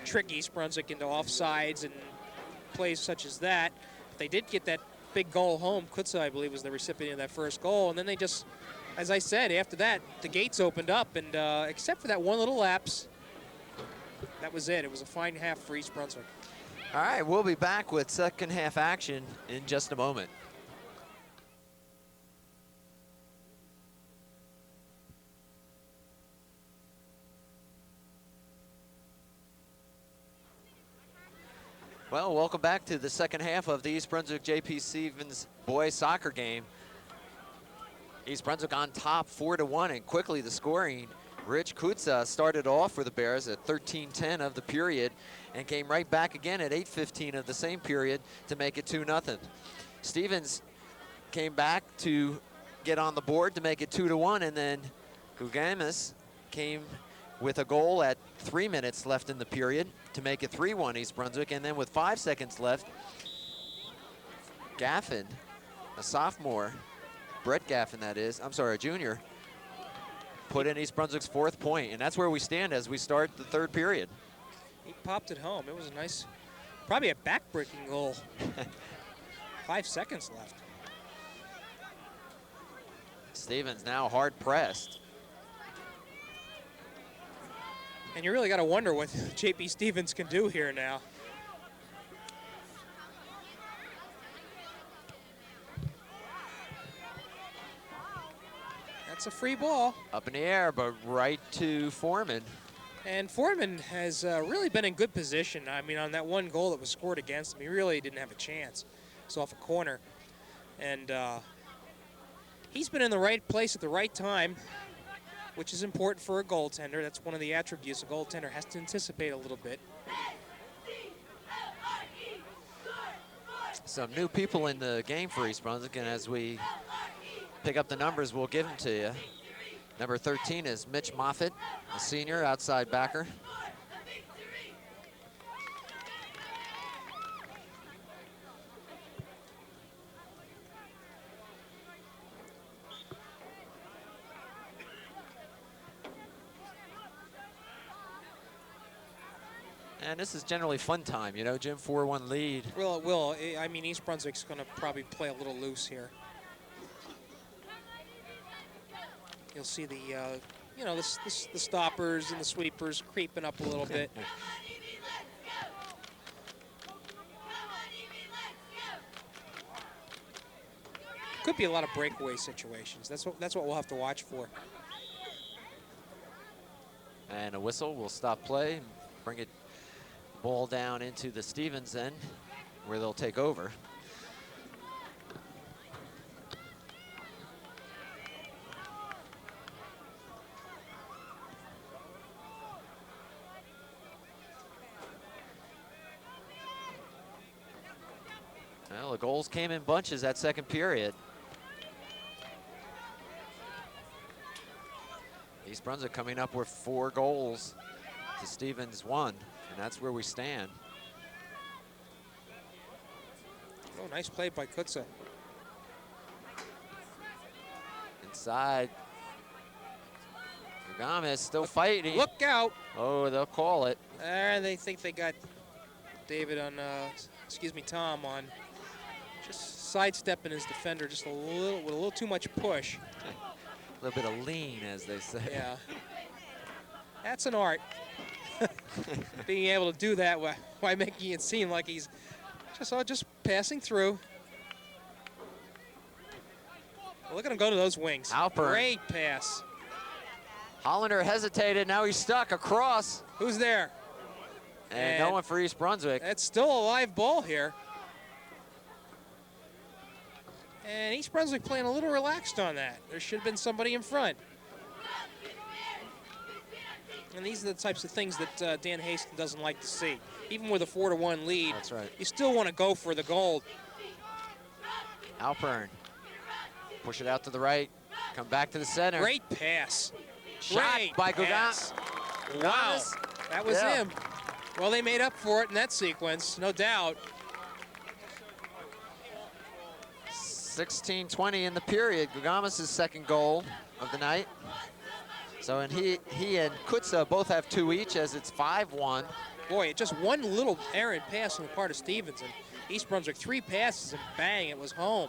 trick East Brunswick into offsides and plays such as that. But they did get that big goal home. Kutza, I believe, was the recipient of that first goal, and then they just, as I said, after that, the gates opened up, and except for that one little lapse, that was it. It was a fine half for East Brunswick.
All right, we'll be back with second half action in just a moment. Well, welcome back to the second half of the East Brunswick J.P. Stevens boys soccer game. East Brunswick on top 4-1, and quickly the scoring. Rich Kutza started off for the Bears at 13:10 of the period and came right back again at 8:15 of the same period to make it 2-0. Stevens came back to get on the board to make it 2-1, and then Gugamis came with a goal at 3 minutes left in the period to make it 3-1 East Brunswick, and then with 5 seconds left, Gaffin, a sophomore, Brett Gaffin that is, I'm sorry, a junior, put in East Brunswick's 4th point, and that's where we stand as we start the third period.
He popped it home. It was a nice, probably a back-breaking goal. 5 seconds left.
Stevens now hard pressed.
And you really got to wonder what J.P. Stevens can do here now. That's a free ball.
Up in the air, but right to Foreman.
And Foreman has really been in good position. I mean, on that one goal that was scored against him, he really didn't have a chance. It's off a corner. And he's been in the right place at the right time, which is important for a goaltender. That's one of the attributes a goaltender has to anticipate a little bit.
Some new people in the game for East Brunswick, and as we pick up the numbers, we'll give them to you. Number 13 is Mitch Moffitt, a senior outside backer. And this is generally fun time, you know, Jim, 4-1 lead.
Well, it will. I mean, East Brunswick's going to probably play a little loose here. You'll see the, you know, the stoppers and the sweepers creeping up a little bit. Could be a lot of breakaway situations. That's what we'll have to watch for.
And a whistle will stop play, bring it ball down into the Stevens end, where they'll take over. Well, the goals came in bunches that second period. East Brunswick coming up with 4 goals to Stevens 1. And that's where we stand.
Oh, nice play by Kutza.
Inside. Gugama is still fighting.
Look out.
Oh, they'll call it.
And they think they got David on, Tom on just sidestepping his defender just a little, with a little too much push.
A little bit of lean, as they say.
Yeah. That's an art. Being able to do that while making it seem like he's just passing through. Look at him go to those wings.
Alpern.
Great pass.
Allinder hesitated. Now he's stuck across.
Who's there?
And no one for East Brunswick.
That's still a live ball here. And East Brunswick playing a little relaxed on that. There should have been somebody in front. And these are the types of things that Dan Haston doesn't like to see. Even with a 4-1 lead,
that's right,
you still want to go for the gold.
Alpern. Push it out to the right. Come back to the center.
Great pass.
Shot
Great
by
pass.
Gugama.
Wow. That was him. Well, they made up for it in that sequence, no doubt.
16-20 in the period. Gugama's second goal of the night. So, and he and Kutza both have 2 each, as it's 5-1.
Boy, just one little errant pass on the part of Stevens, and East Brunswick 3 passes and bang, it was home.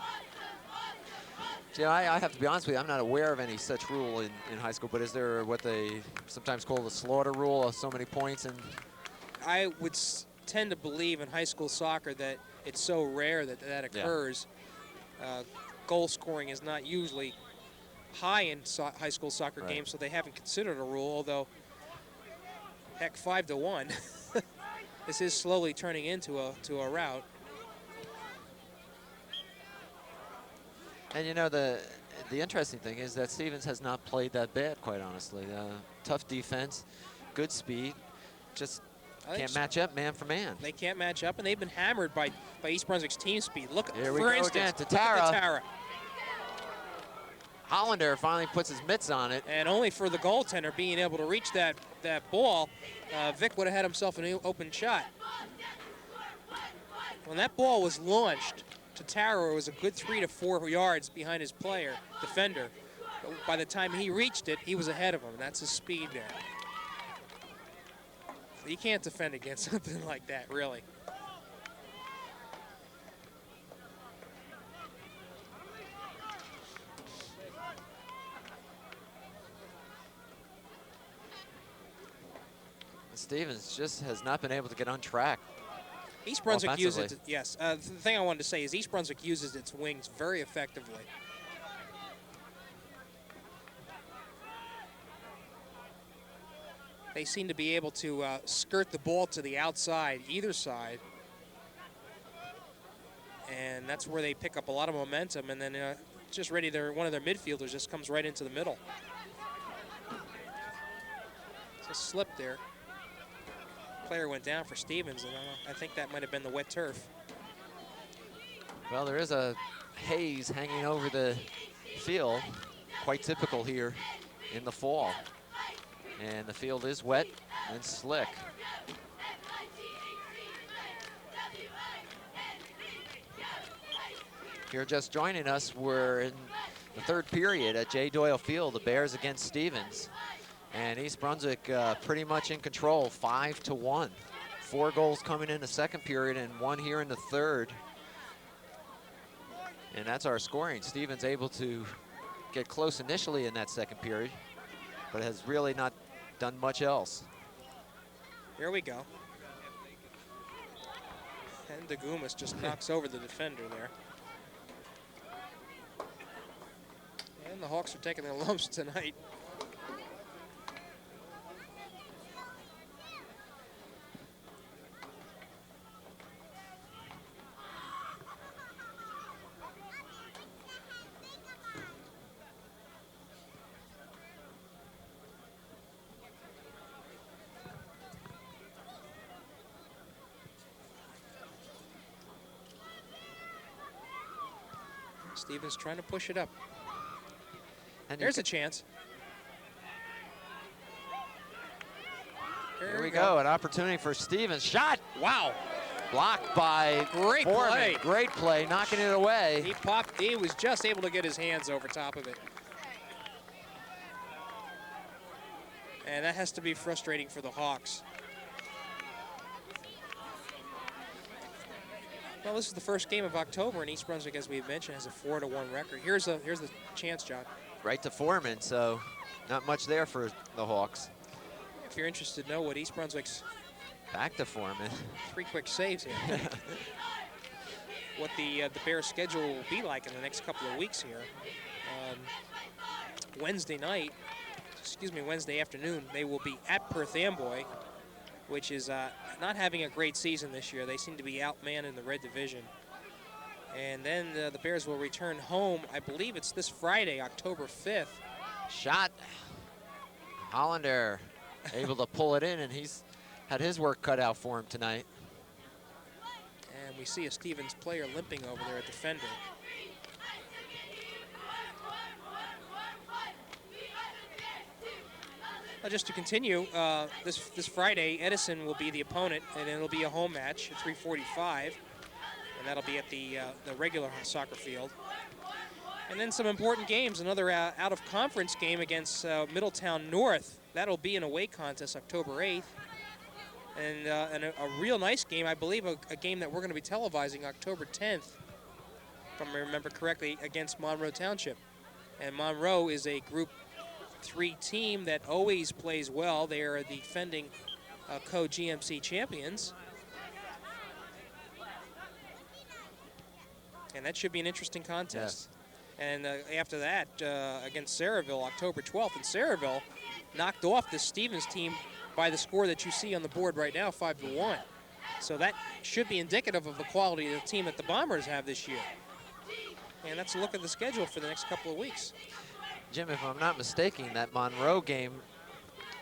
See, I have to be honest with you, I'm not aware of any such rule in high school, but is there what they sometimes call the slaughter rule of so many points? And
I would tend to believe in high school soccer that it's so rare that that occurs. Yeah. Goal scoring is not usually high in high school soccer games, so they haven't considered a rule, although, heck, 5-1. This is slowly turning into a rout.
And you know, the interesting thing is that Stevens has not played that bad, quite honestly. Tough defense, good speed, just can't match up man for man.
They can't match up, and they've been hammered by East Brunswick's team speed. Look,
here we
for
go
instance,
again, Tatara.
Tatara.
Allinder finally puts his mitts on it.
And only for the goaltender being able to reach that ball, Vic would have had himself an open shot. When that ball was launched, Tatara was a good 3 to 4 yards behind his defender. But by the time he reached it, he was ahead of him. That's his speed there. You can't defend against something like that, really.
Stevens just has not been able to get on track.
East Brunswick uses it, yes. The thing I wanted to say is East Brunswick uses its wings very effectively. They seem to be able to skirt the ball to the outside, either side. And that's where they pick up a lot of momentum, and then just ready, one of their midfielders just comes right into the middle. It's a slip there. Player went down for Stevens, and I think that might have been the wet turf.
Well, there is a haze hanging over the field, quite typical here in the fall. And the field is wet and slick. If you're just joining us, we're in the third period at J. Doyle Field, the Bears against Stevens. And East Brunswick pretty much in control, 5-1. 4 goals coming in the second period and 1 here in the third. And that's our scoring. Stevens able to get close initially in that second period, but has really not done much else.
Here we go. And DeGumas just knocks over the defender there. And the Hawks are taking their lumps tonight. Stevens trying to push it up. And there's a chance.
Here we go. An opportunity for Stevens. Shot.
Wow.
Blocked by
Great
Foreman.
play.
Great play, knocking it away.
He popped. He was just able to get his hands over top of it. And that has to be frustrating for the Hawks. Well, this is the first game of October, and East Brunswick, as we've mentioned, has a 4-1 record. Here's the chance, John.
Right to Foreman, so not much there for the Hawks.
If you're interested to know what East Brunswick's
Back to Foreman.
3 quick saves here. What the Bears' schedule will be like in the next couple of weeks here. Wednesday afternoon, they will be at Perth Amboy, which is not having a great season this year. They seem to be outmanned in the red division. And then the Bears will return home, I believe it's this Friday, October 5th.
Shot. Allinder able to pull it in, and he's had his work cut out for him tonight.
And we see a Stevens player limping over there at defender. Just to continue, this Friday, Edison will be the opponent, and it'll be a home match at 3:45, and that'll be at the regular soccer field. And then some important games, another out-of-conference game against Middletown North. That'll be an away contest October 8th. And a real nice game, I believe, a game that we're going to be televising October 10th, if I remember correctly, against Monroe Township. And Monroe is a Group 3 team that always plays well. They are the defending co-GMC champions. And that should be an interesting contest. Yes. And after that, against Saraville, October 12th, and Saraville knocked off the Stevens team by the score that you see on the board right now, 5-1. So that should be indicative of the quality of the team that the Bombers have this year. And that's a look at the schedule for the next couple of weeks.
Jim, if I'm not mistaken, that Monroe game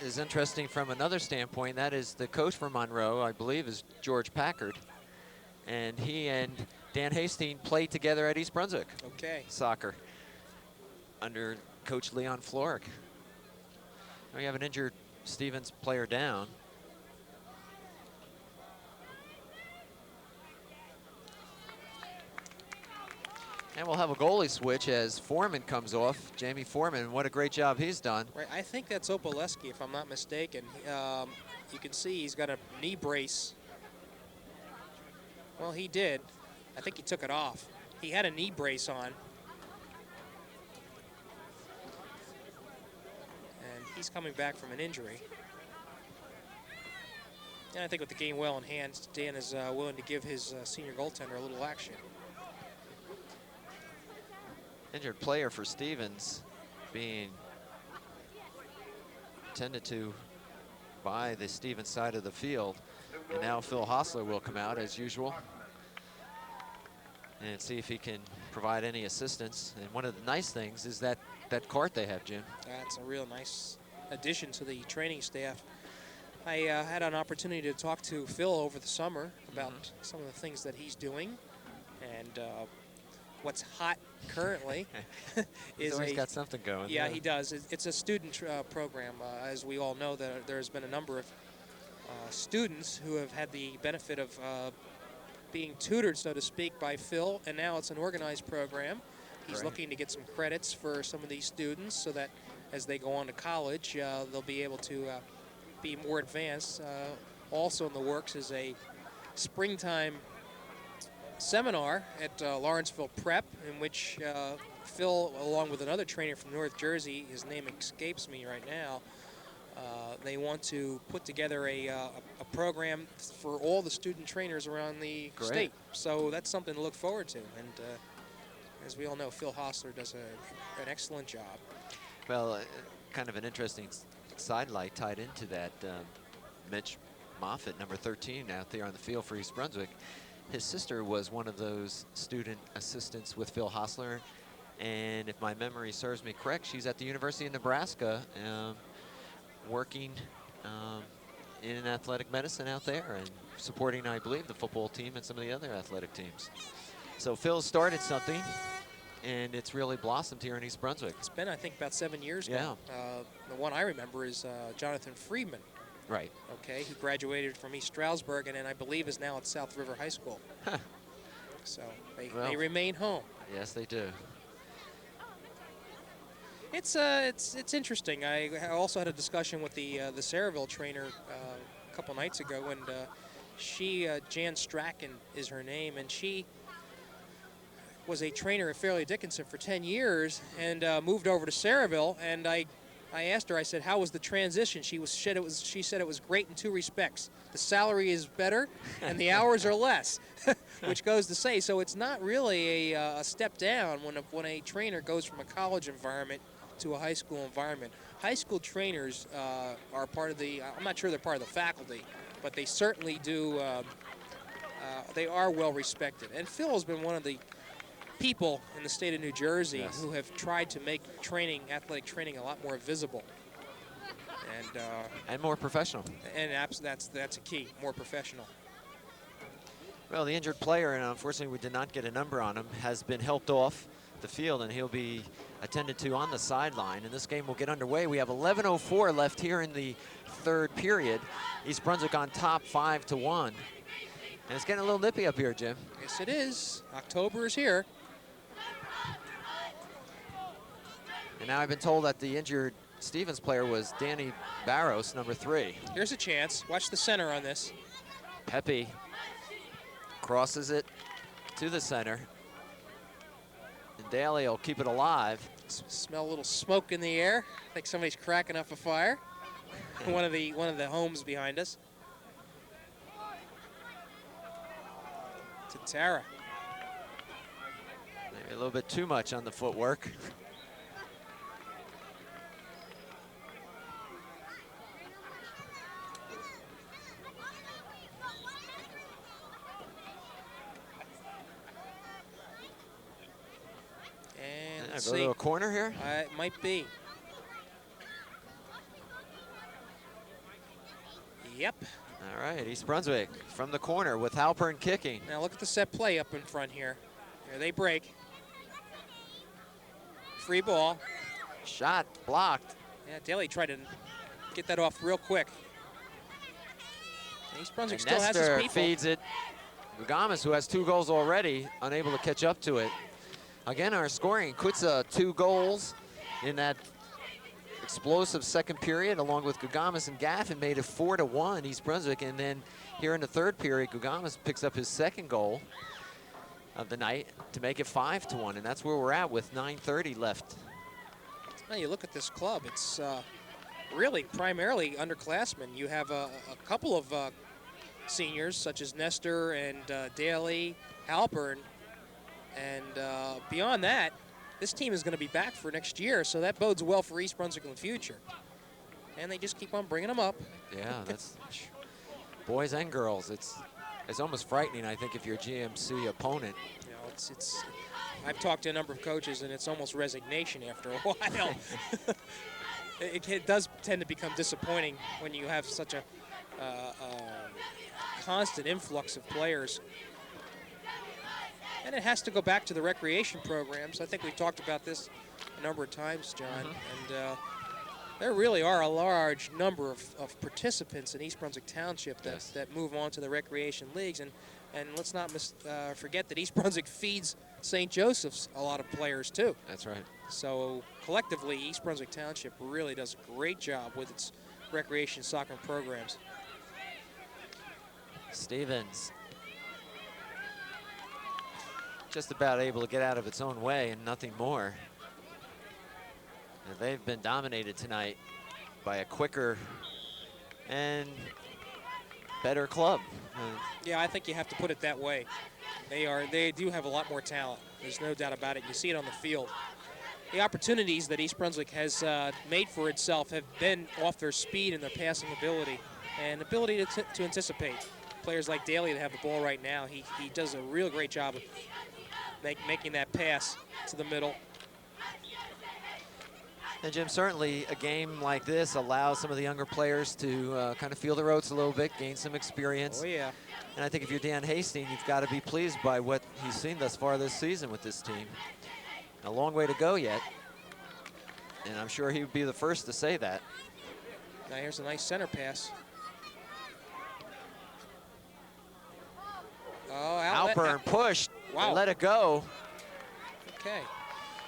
is interesting from another standpoint. That is the coach for Monroe, I believe, is George Packard. And he and Dan Hastings played together at East Brunswick.
Okay.
Soccer under Coach Leon Floric. We have an injured Stevens player down. And we'll have a goalie switch as Foreman comes off. Jamie Foreman, what a great job he's done.
Right, I think that's Opoleski, if I'm not mistaken. You can see he's got a knee brace. Well, he did. I think he took it off. He had a knee brace on. And he's coming back from an injury. And I think with the game well in hand, Dan is willing to give his senior goaltender a little action.
Injured player for Stevens being tended to by the Stevens side of the field. And now Phil Hostler will come out as usual and see if he can provide any assistance. And one of the nice things is that cart they have, Jim.
That's a real nice addition to the training staff. I had an opportunity to talk to Phil over the summer about some of the things that he's doing, and what's hot currently is
he's always got something going.
Yeah, he does. It's a student program. As we all know, there's been a number of students who have had the benefit of being tutored, so to speak, by Phil, and now it's an organized program. He's looking to get some credits for some of these students so that as they go on to college, they'll be able to be more advanced. Also in the works is a springtime seminar at Lawrenceville Prep, in which Phil, along with another trainer from North Jersey, his name escapes me right now, they want to put together a program for all the student trainers around the state. So that's something to look forward to. And as we all know, Phil Hostler does an excellent job.
Well, kind of an interesting sidelight tied into that. Mitch Moffitt, number 13, out there on the field for East Brunswick. His sister was one of those student assistants with Phil Hostler. And if my memory serves me correct, she's at the University of Nebraska working in athletic medicine out there and supporting, I believe, the football team and some of the other athletic teams. So Phil started something, and it's really blossomed here in East Brunswick.
It's been, I think, about 7 years now. The one I remember is Jonathan Friedman,
Right.
Okay, who graduated from East Stroudsburg and then I believe is now at South River High School. So they remain home.
Yes, they do.
It's interesting. I also had a discussion with the Saraville trainer a couple nights ago, and she Jan Strachan is her name, and she was a trainer at Fairleigh Dickinson for 10 years and moved over to Saraville. And I asked her, I said, how was the transition? She said it was great in two respects. The salary is better and the hours are less, which goes to say, so it's not really a step down when a trainer goes from a college environment to a high school environment. High school trainers are part of the, I'm not sure they're part of the faculty, but they certainly do, they are well respected. And Phil has been one of the people in the state of New Jersey who have tried to make athletic training a lot more visible.
And more professional.
And that's a key, more professional.
Well, the injured player, and unfortunately we did not get a number on him, has been helped off the field, and he'll be attended to on the sideline. And this game will get underway. We have 11:04 left here in the third period. East Brunswick on top 5-1. And it's getting a little nippy up here, Jim.
Yes, it is. October is here.
And now I've been told that the injured Stevens player was Danny Barros, number 3.
Here's a chance. Watch the center on this.
Pepe crosses it to the center. And Daly will keep it alive.
Smell a little smoke in the air. I think somebody's cracking up a fire. one of the homes behind us. To Tara.
Maybe a little bit too much on the footwork. Go to a corner here?
It might be. Yep.
All right, East Brunswick from the corner with Halpern kicking.
Now look at the set play up in front here. Here they break. Free ball.
Shot blocked.
Yeah, Daly tried to get that off real quick. East Brunswick
and
still has his people.
Feeds it. Gugamas, who has 2 goals already, unable to catch up to it. Again, our scoring, Kutza 2 goals in that explosive second period, along with Gugamas and Gaffin, made it 4-1 East Brunswick. And then here in the third period, Gugamas picks up his second goal of the night to make it 5-1, and that's where we're at with 9:30 left.
Now you look at this club, it's really primarily underclassmen. You have a couple of seniors, such as Nestor and Daly, Halpern. And beyond that, this team is going to be back for next year, so that bodes well for East Brunswick in the future. And they just keep on bringing them up.
Yeah, that's boys and girls. It's almost frightening, I think, if you're a GMC opponent.
You know, I've talked to a number of coaches, and it's almost resignation after a while. It does tend to become disappointing when you have such a constant influx of players. And it has to go back to the recreation programs. I think we've talked about this a number of times, John. And there really are a large number of participants in East Brunswick Township that move on to the recreation leagues. And let's not forget that East Brunswick feeds St. Joseph's a lot of players, too.
That's right.
So collectively, East Brunswick Township really does a great job with its recreation soccer programs.
Stevens just about able to get out of its own way and nothing more. And they've been dominated tonight by a quicker and better club.
Yeah, I think you have to put it that way. They do have a lot more talent. There's no doubt about it. You see it on the field. The opportunities that East Brunswick has made for itself have been off their speed and their passing ability and ability to anticipate. Players like Daly that have the ball right now, he does a real great job of making that pass to the middle.
And Jim, certainly a game like this allows some of the younger players to kind of feel the ropes a little bit, gain some experience.
Oh, yeah.
And I think if you're Dan Hastings, you've got to be pleased by what he's seen thus far this season with this team. A long way to go yet. And I'm sure he would be the first to say that.
Now here's a nice center pass.
Halpern pushed and let it go.
Okay.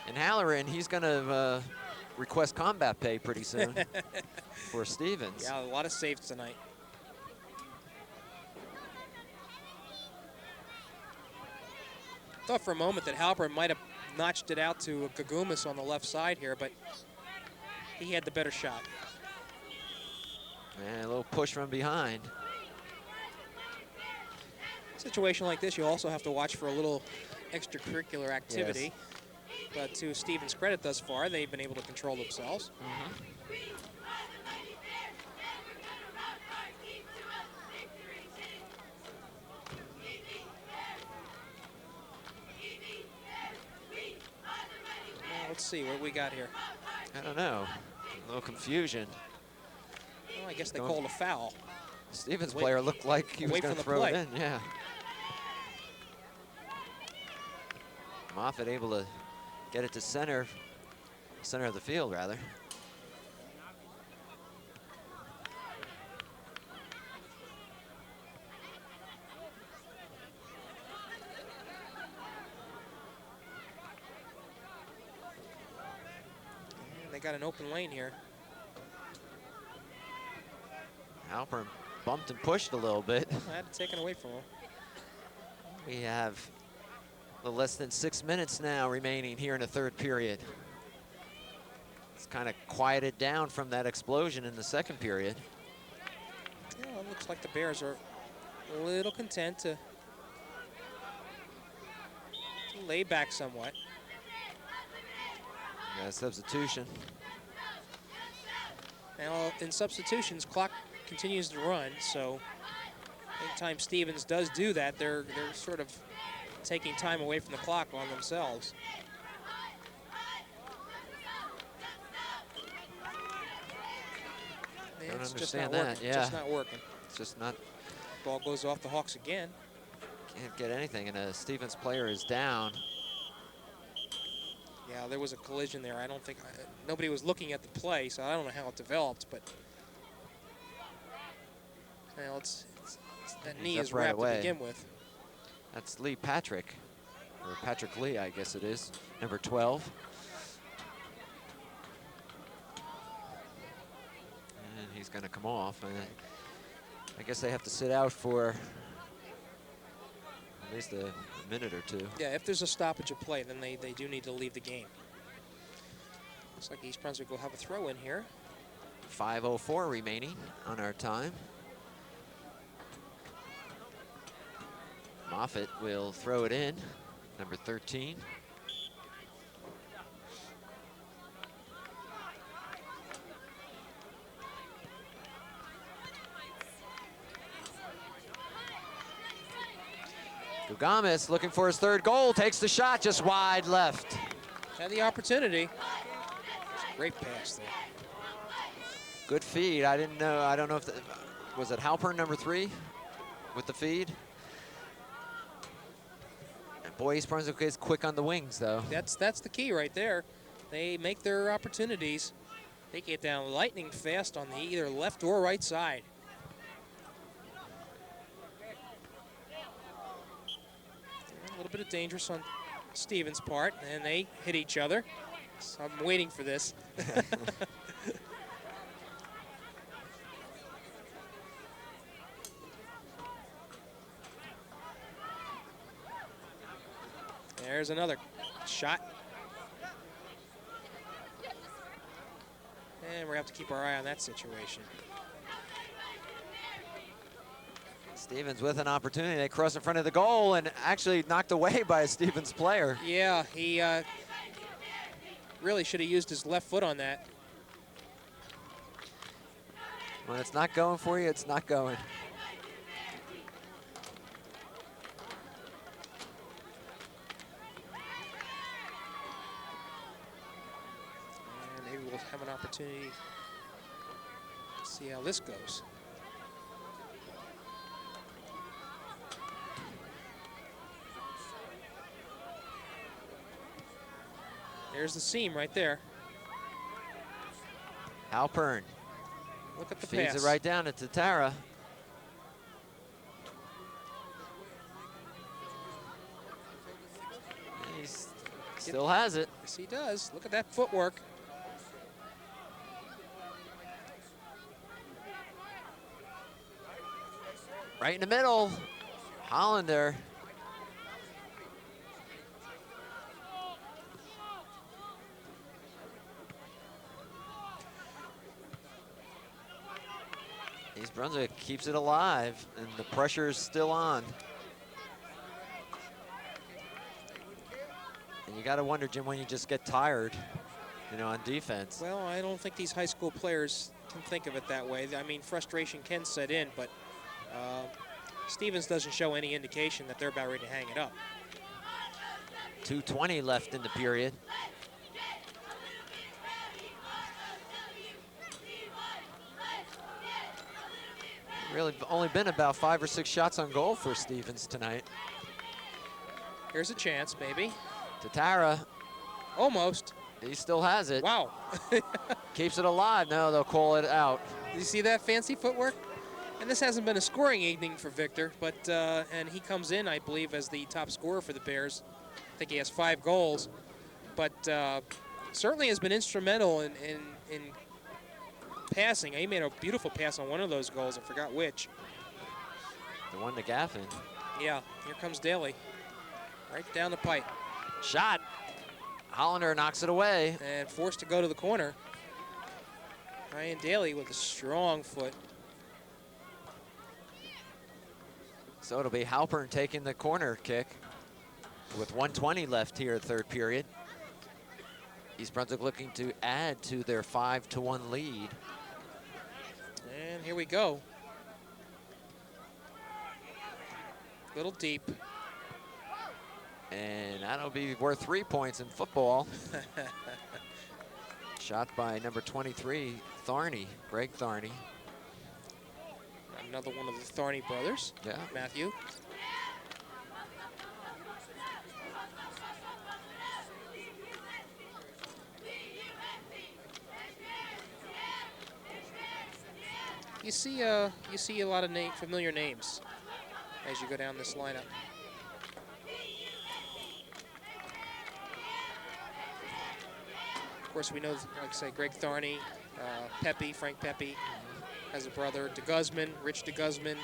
And Halloran, he's going to request combat pay pretty soon for Stevens.
Yeah, a lot of saves tonight. Thought for a moment that Halpern might have notched it out to Kagumas on the left side here, but he had the better shot.
And a little push from behind.
Situation like this, you also have to watch for a little extracurricular activity. Yes. But to Stevens' credit thus far, they've been able to control themselves. Let's see what we got here.
I don't know. A little confusion.
Well, I guess they called a foul.
Stevens player looked like he was going to throw it in, yeah. Moffitt able to get it to center of the field, rather.
And they got an open lane here.
Halpern bumped and pushed a little bit.
I had to take it away from him.
We have a little less than 6 minutes now remaining here in the third period. It's kind of quieted down from that explosion in the second period.
Yeah, it looks like the Bears are a little content to lay back somewhat.
Got a substitution.
Now, in substitutions, clock continues to run, so anytime Stevens does do that, they're sort of taking time away from the clock on themselves.
Don't
it's
understand
just not
that,
working.
yeah.
Just not working.
It's just not.
Ball goes off the Hawks again.
Can't get anything, and a Stevens player is down.
Yeah, there was a collision there. I don't think, nobody was looking at the play, so I don't know how it developed, but well, that knee is wrapped to begin with.
That's Lee Patrick, or Patrick Lee, I guess it is, number 12. And he's going to come off. And I guess they have to sit out for at least a minute or two.
Yeah, if there's a stoppage of play, then they do need to leave the game. Looks like East Brunswick will have a throw in here.
5:04 remaining on our time. Moffitt will throw it in, number 13. Gugamis looking for his third goal, takes the shot just wide left.
Had the opportunity. Great pass there.
Good feed. I don't know if was it Halpern number 3 with the feed. Boy, East Brunswick is quick on the wings, though.
That's the key right there. They make their opportunities. They get down lightning fast on the either left or right side. A little bit of dangerous on Stevens' part, and they hit each other. So I'm waiting for this. There's another shot. And we're going to have to keep our eye on that situation.
Stevens with an opportunity. They cross in front of the goal and actually knocked away by a Stevens player.
Yeah, he really should have used his left foot on that.
When it's not going for you, it's not going.
Maybe we'll have an opportunity to see how this goes. There's the seam right there.
Halpern.
Look at the
feeds
pass.
it right down to Tatara. Still has it.
Yes, he does. Look at that footwork.
Right in the middle. Allinder. East Brunswick keeps it alive, and the pressure is still on. And you got to wonder, Jim, when you just get tired, you know, on defense.
Well, I don't think these high school players can think of it that way. I mean, frustration can set in, but Stevens doesn't show any indication that they're about ready to hang it up.
2:20 left in the period. Really only been about 5 or 6 shots on goal for Stevens tonight.
Here's a chance, maybe.
Tatara.
Almost.
He still has it.
Wow.
Keeps it alive. No, they'll call it out.
Did you see that fancy footwork? And this hasn't been a scoring evening for Victor, but and he comes in, I believe, as the top scorer for the Bears. I think he has 5 goals, but certainly has been instrumental in passing. He made a beautiful pass on one of those goals. I forgot which.
The one to Gaffin.
Yeah, here comes Daly. Right down the pipe.
Shot. Allinder knocks it away.
And forced to go to the corner. Ryan Daly with a strong foot.
So it'll be Halpern taking the corner kick with 1:20 left here, third period. East Brunswick looking to add to their 5-1 lead.
And here we go. Little deep.
And that'll be worth 3 points in football. Shot by number 23, Tharney, Greg Tharney.
Another one of the Tharney brothers.
Yeah.
Matthew. You see a lot of familiar names as you go down this lineup. Of course, we know, like I say, Greg Tharney, Pepe, Frank Pepe has a brother, DeGuzman, Rich DeGuzman,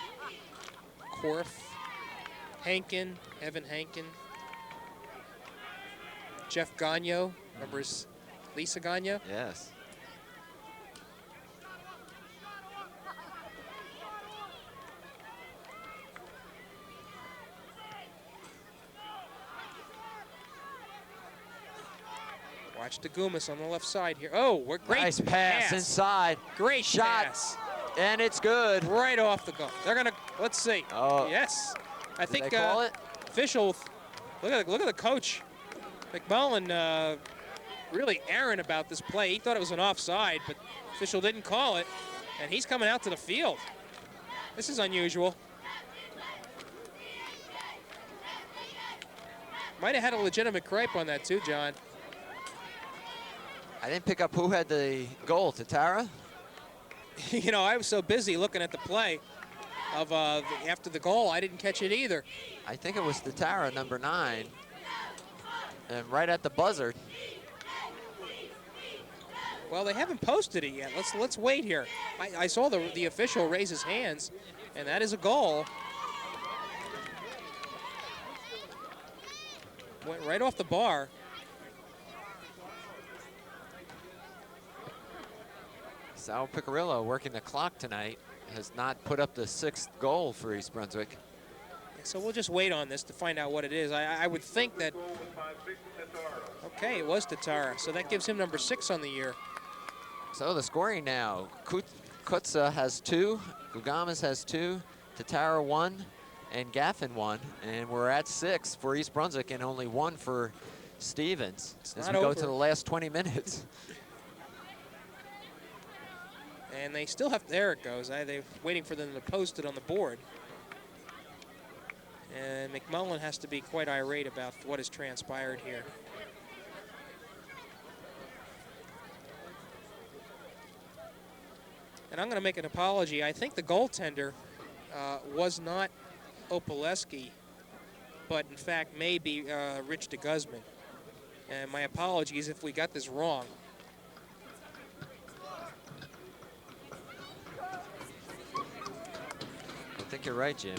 Korf, Hankin, Evan Hankin, Jeff Gagno, remember Lisa Gagno?
Yes.
Watch DeGumas on the left side here. Oh, we're great.
Nice pass inside.
Great
shot.
pass.
And it's good.
Right off the goal. They're gonna, let's see.
Oh.
Yes. I
Did
think
they call it?
official, look at the coach. McMullen really errant about this play. He thought it was an offside, but official didn't call it. And he's coming out to the field. This is unusual. Might have had a legitimate gripe on that too, John.
I didn't pick up who had the goal. Tatara?
You know, I was so busy looking at the play of after the goal, I didn't catch it either.
I think it was Tatara, number 9. And right at the buzzer.
Well, they haven't posted it yet. Let's wait here. I saw the official raise his hands, and that is a goal. Went right off the bar.
Sal Piccirillo working the clock tonight, has not put up the 6th goal for East Brunswick.
So we'll just wait on this to find out what it is. I would think that, okay, it was Tatara. So that gives him number 6 on the year.
So the scoring now, Kutza has 2, Gugamas has 2, Tatara 1, and Gaffin 1. And we're at 6 for East Brunswick and only 1 for Stevens as we go to the last 20 minutes.
And they still have, there it goes. They're waiting for them to post it on the board. And McMullen has to be quite irate about what has transpired here. And I'm going to make an apology. I think the goaltender was not Opoleski, but in fact may be Rich DeGuzman. And my apologies if we got this wrong.
I think you're right, Jim.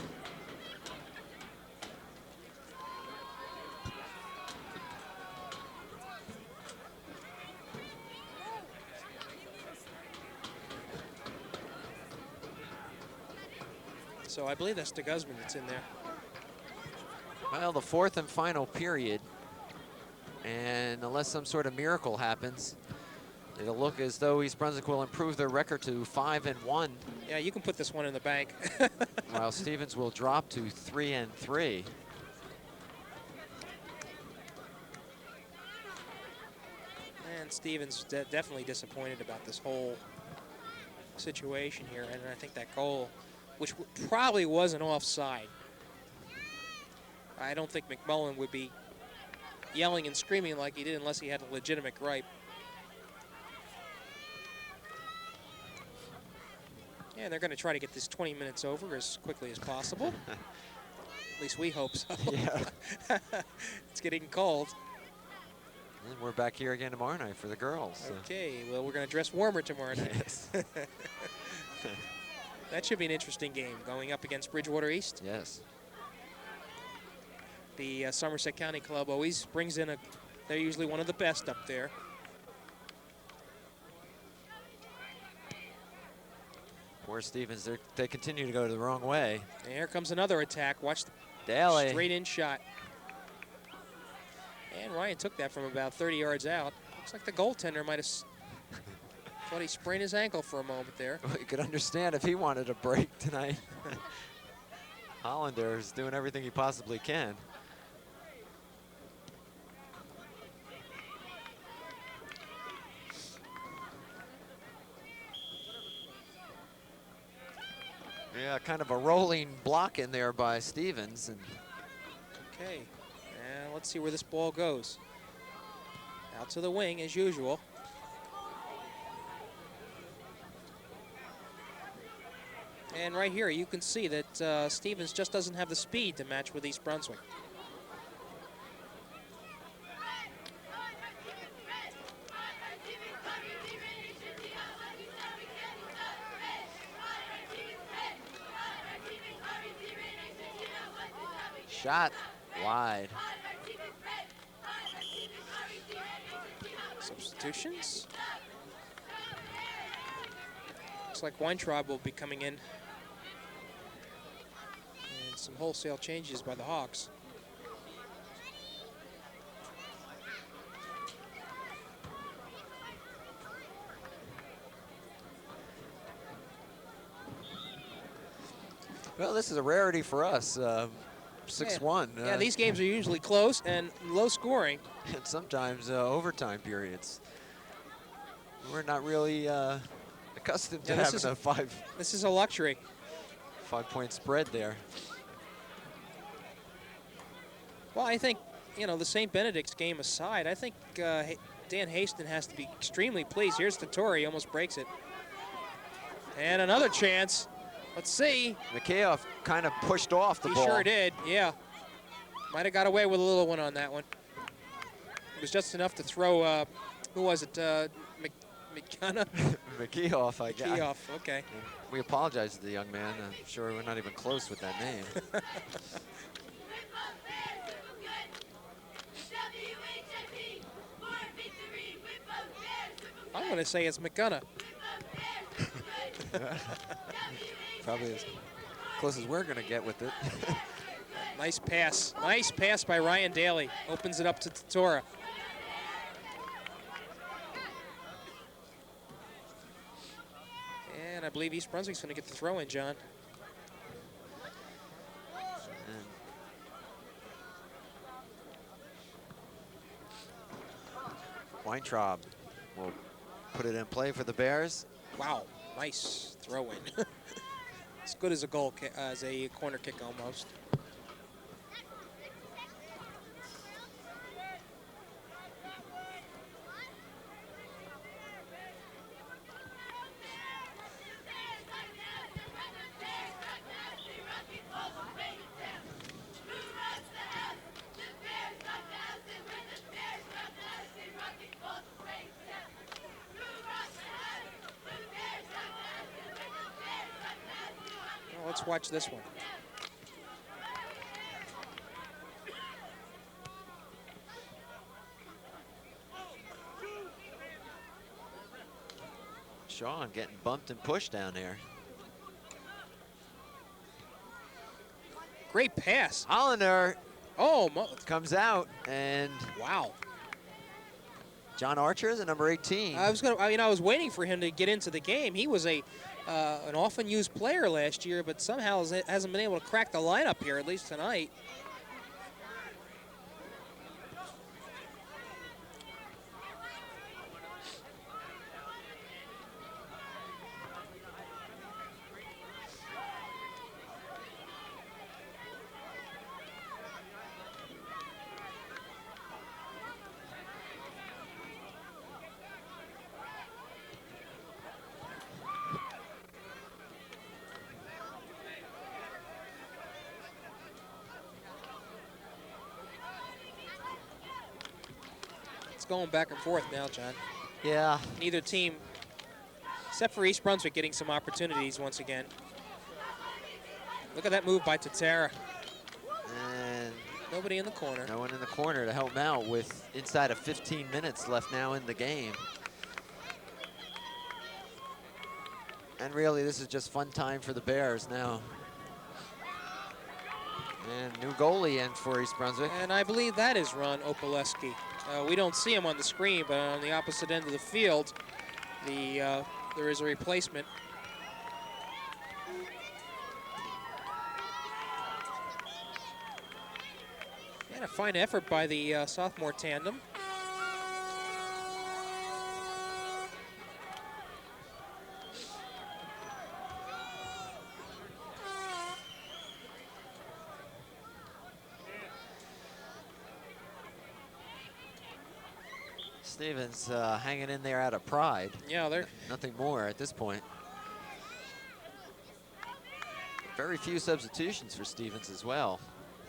So I believe that's the Guzman that's in there.
Well, the fourth and final period. And unless some sort of miracle happens, it'll look as though East Brunswick will improve their record to 5-1.
Yeah, you can put this one in the bank.
While Stevens will drop to 3-3.
And Stevens definitely disappointed about this whole situation here. And I think that goal, which probably was an offside. I don't think McMullen would be yelling and screaming like he did unless he had a legitimate gripe. And they're going to try to get this 20 minutes over as quickly as possible. At least we hope so.
Yeah.
It's getting cold.
And we're back here again tomorrow night for the girls. So.
Okay, well, we're going to dress warmer tomorrow night.
Yes.
That should be an interesting game, going up against Bridgewater East.
Yes.
The Somerset County Club always brings in they're usually one of the best up there.
Poor Stevens, they continue to go the wrong way.
And here comes another attack. Watch the
Daly.
straight in shot. And Ryan took that from about 30 yards out. Looks like the goaltender might have thought he sprained his ankle for a moment there.
Well, you could understand if he wanted a break tonight. Allinder is doing everything he possibly can. Yeah, kind of a rolling block in there by Stevens. And
Okay, and let's see where this ball goes. Out to the wing as usual. And right here you can see that Stevens just doesn't have the speed to match with East Brunswick.
shot wide.
Substitutions. Looks like Weintraub will be coming in. And some wholesale changes by the Hawks.
Well, this is a rarity for us. 6-1.
Yeah, these games are usually close and low scoring.
And sometimes overtime periods. We're not really accustomed to having a five.
This is a luxury.
5-point spread there.
Well, I think, you know, the St. Benedict's game aside, I think Dan Haston has to be extremely pleased. Here's Tatori, almost breaks it. And another chance. Let's see.
Mikhailov kind of pushed off the ball.
He sure did, yeah. Might have got away with a little one on that one. It was just enough to throw, who was it, McKenna?
Mikhailov, I guess.
Mikhailov, okay.
And we apologize to the young man. I'm sure we're not even close with that name.
I'm going to say it's McKenna.
Probably as close as we're going to get with it.
Nice pass. Nice pass by Ryan Daly. Opens it up to Tatora. And I believe East Brunswick's going to get the throw in, John.
And Weintraub will put it in play for the Bears.
Wow, nice throw in. As good as a goal, as a corner kick almost. Let's watch this one.
Sean getting bumped and pushed down there.
Great pass.
Allinder
Oh,
comes out, and
wow.
John Archer is at number 18.
I was waiting for him to get into the game. He was an often used player last year, but somehow hasn't been able to crack the lineup here, at least tonight. Going back and forth now, John.
Yeah.
Neither team, except for East Brunswick, getting some opportunities once again. Look at that move by Tatara.
And
nobody in the corner.
No one in the corner to help him out with inside of 15 minutes left now in the game. And really, this is just fun time for the Bears now. And new goalie in for East Brunswick.
And I believe that is Ron Opaleski. We don't see him on the screen, but on the opposite end of the field, there is a replacement. And a fine effort by the sophomore tandem.
Stevens hanging in there out of pride.
Yeah, they're
nothing more at this point. Very few substitutions for Stevens as well.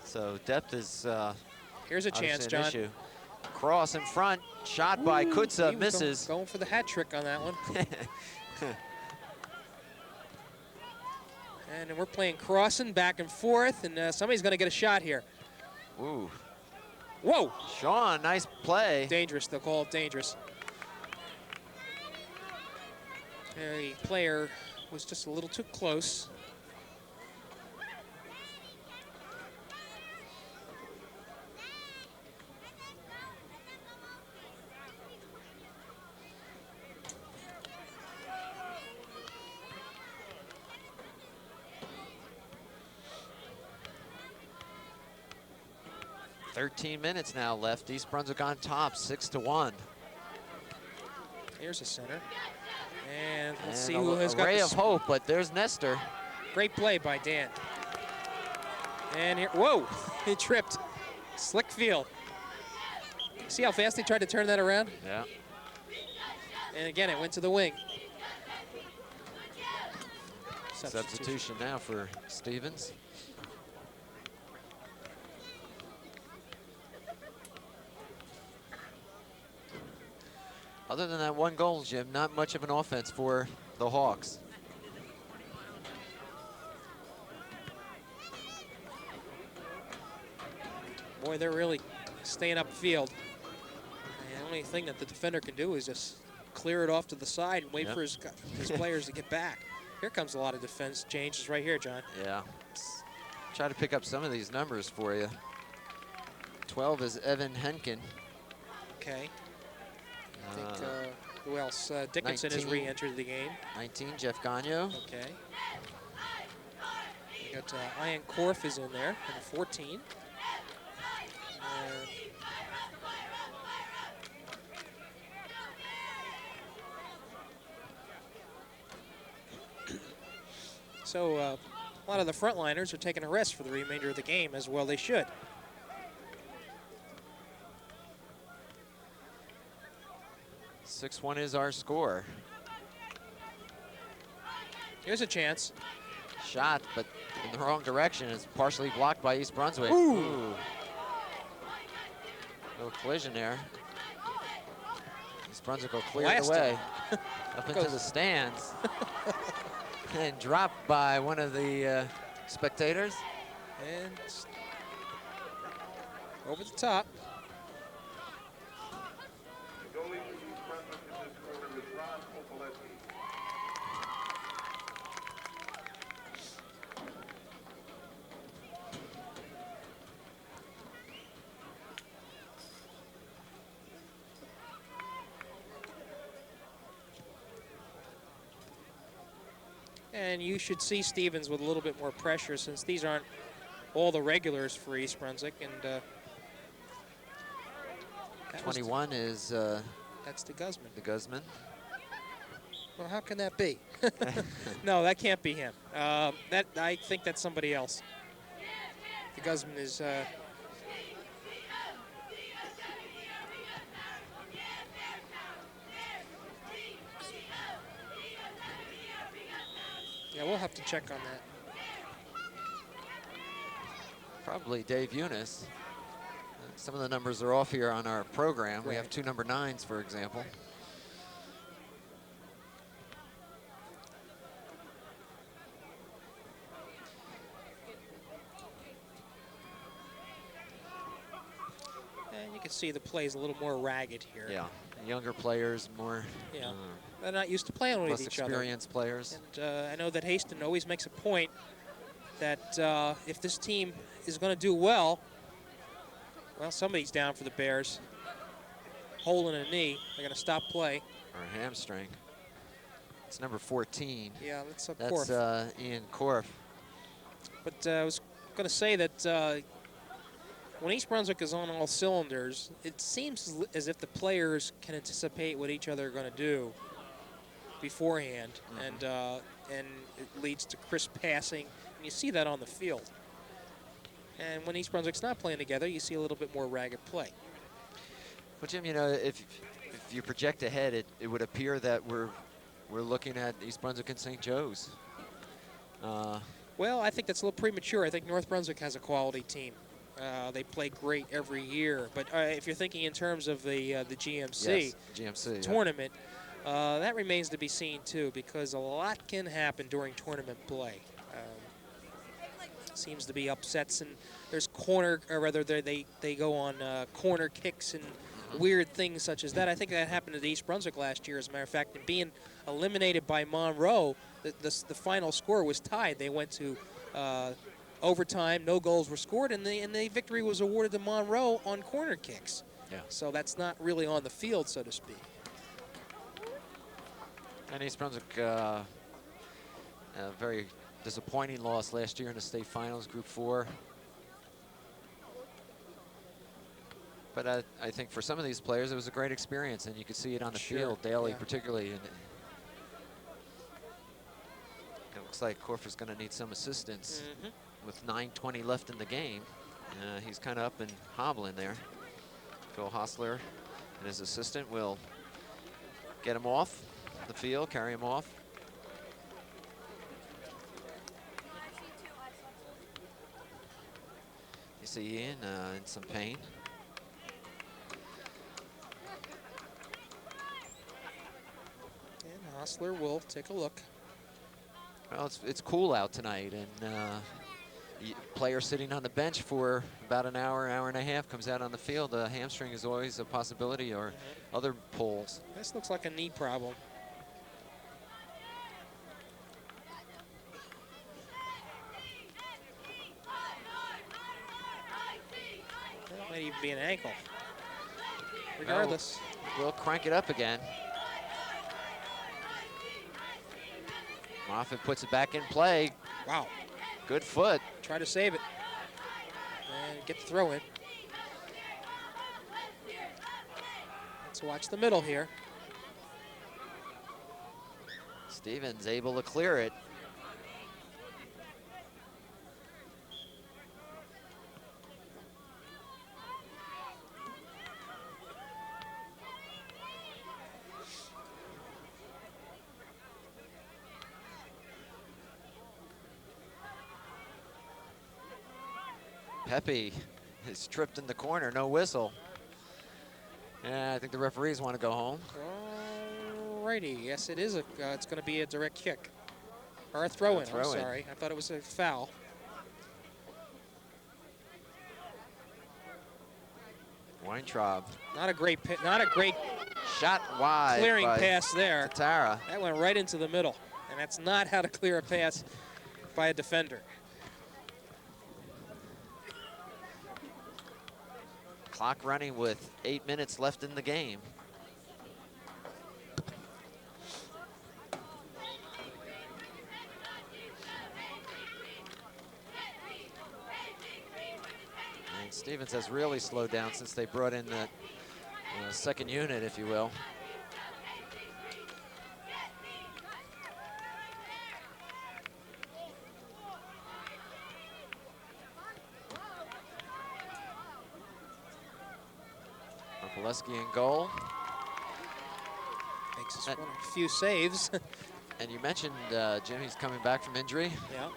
So depth is
here's a chance, John.
Issue. Cross in front, shot by Kutza, misses.
Going for the hat trick on that one. And we're playing crossing back and forth, and somebody's going to get a shot here.
Ooh.
Whoa!
Sean, nice play.
Dangerous, they'll call it dangerous. The player was just a little too close.
.13 minutes now left. East Brunswick on top, 6-1.
Here's a center. And let's see who has got
a ray of hope, but there's Nestor.
Great play by Dan. And here, whoa, he tripped. Slick field. See how fast he tried to turn that around?
Yeah.
And again, it went to the wing.
Substitution now for Stevens. Other than that one goal, Jim, not much of an offense for the Hawks.
Boy, they're really staying upfield. The only thing that the defender can do is just clear it off to the side and wait for his players to get back. Here comes a lot of defense changes right here, John.
Yeah. Let's try to pick up some of these numbers for you. 12 is Evan Henkin.
Okay. I think, who else? Dickinson
19,
has re-entered the game.
19, Jeff Gagno.
Okay. We got Ian Korf is in there, number 14. So a lot of the frontliners are taking a rest for the remainder of the game, as well they should.
.61 is our score.
Here's a chance.
Shot, but in the wrong direction. It's partially blocked by East Brunswick.
Ooh.
Little collision there. East Brunswick will clear it away. Up into the stands. And dropped by one of the spectators.
And over the top. And you should see Stevens with a little bit more pressure since these aren't all the regulars for East Brunswick. And
21 is
that's the Guzman.
The Guzman.
Well, how can that be? No, that can't be him. I think that's somebody else. The Guzman is. Yeah, we'll have to check on that.
Probably Dave Eunice. Some of the numbers are off here on our program.
Right.
We have 2 number 9s, for example.
And you can see the play's a little more ragged here.
Yeah, younger players, more.
Yeah, they're not used to playing with
less
each other.
experienced players.
And I know that Haston always makes a point that if this team is going to do well, somebody's down for the Bears. Hole in a knee. They're going to stop play.
Or a hamstring. It's number 14.
Yeah, that's
Korf. Ian Korf.
But I was going to say that when East Brunswick is on all cylinders, it seems as if the players can anticipate what each other are going to do beforehand, and it leads to crisp passing, and you see that on the field. And when East Brunswick's not playing together, you see a little bit more ragged play.
Well, Jim, you know, if you project ahead, it would appear that we're looking at East Brunswick and St. Joe's.
Well, I think that's a little premature. I think North Brunswick has a quality team. They play great every year. But if you're thinking in terms of the GMC, tournament, that remains to be seen too, because a lot can happen during tournament play. Seems to be upsets, and there's they go on corner kicks and weird things such as that. I think that happened at East Brunswick last year, as a matter of fact, and being eliminated by Monroe, the final score was tied. They went to overtime, no goals were scored, and the victory was awarded to Monroe on corner kicks.
Yeah.
So that's not really on the field, so to speak.
And East Brunswick, a very disappointing loss last year in the state finals, Group 4. But I think for some of these players, it was a great experience, and you could see it on the field daily, particularly. And it looks like Korf is going to need some assistance with 9:20 left in the game. He's kind of up and hobbling there. Phil Hostler and his assistant will get him off the field, carry him off. You see Ian in some pain.
And Hostler will take a look.
Well, it's cool out tonight, and player sitting on the bench for about an hour and a half comes out on the field. The hamstring is always a possibility, or other pulls.
This looks like a knee problem. That might even be an ankle. Regardless.
We'll crank it up again. Moffitt puts it back in play.
Wow.
Good foot.
Try to save it. And get the throw in. Let's watch the middle here.
Stevens able to clear it. Pepe is tripped in the corner, no whistle. And I think the referees want to go home.
Alrighty, yes it is. It's going to be a direct kick. Or a throw-in, I'm sorry. I thought it was a foul.
Weintraub.
Not a great
Shot wide
clearing pass there.
Tatara.
That went right into the middle, and that's not how to clear a pass by a defender.
Clock running with 8 minutes left in the game. And Stevens has really slowed down since they brought in the second unit, if you will. Poleski in goal.
Makes us one a few saves.
And you mentioned Jim, he's coming back from injury.
Yeah.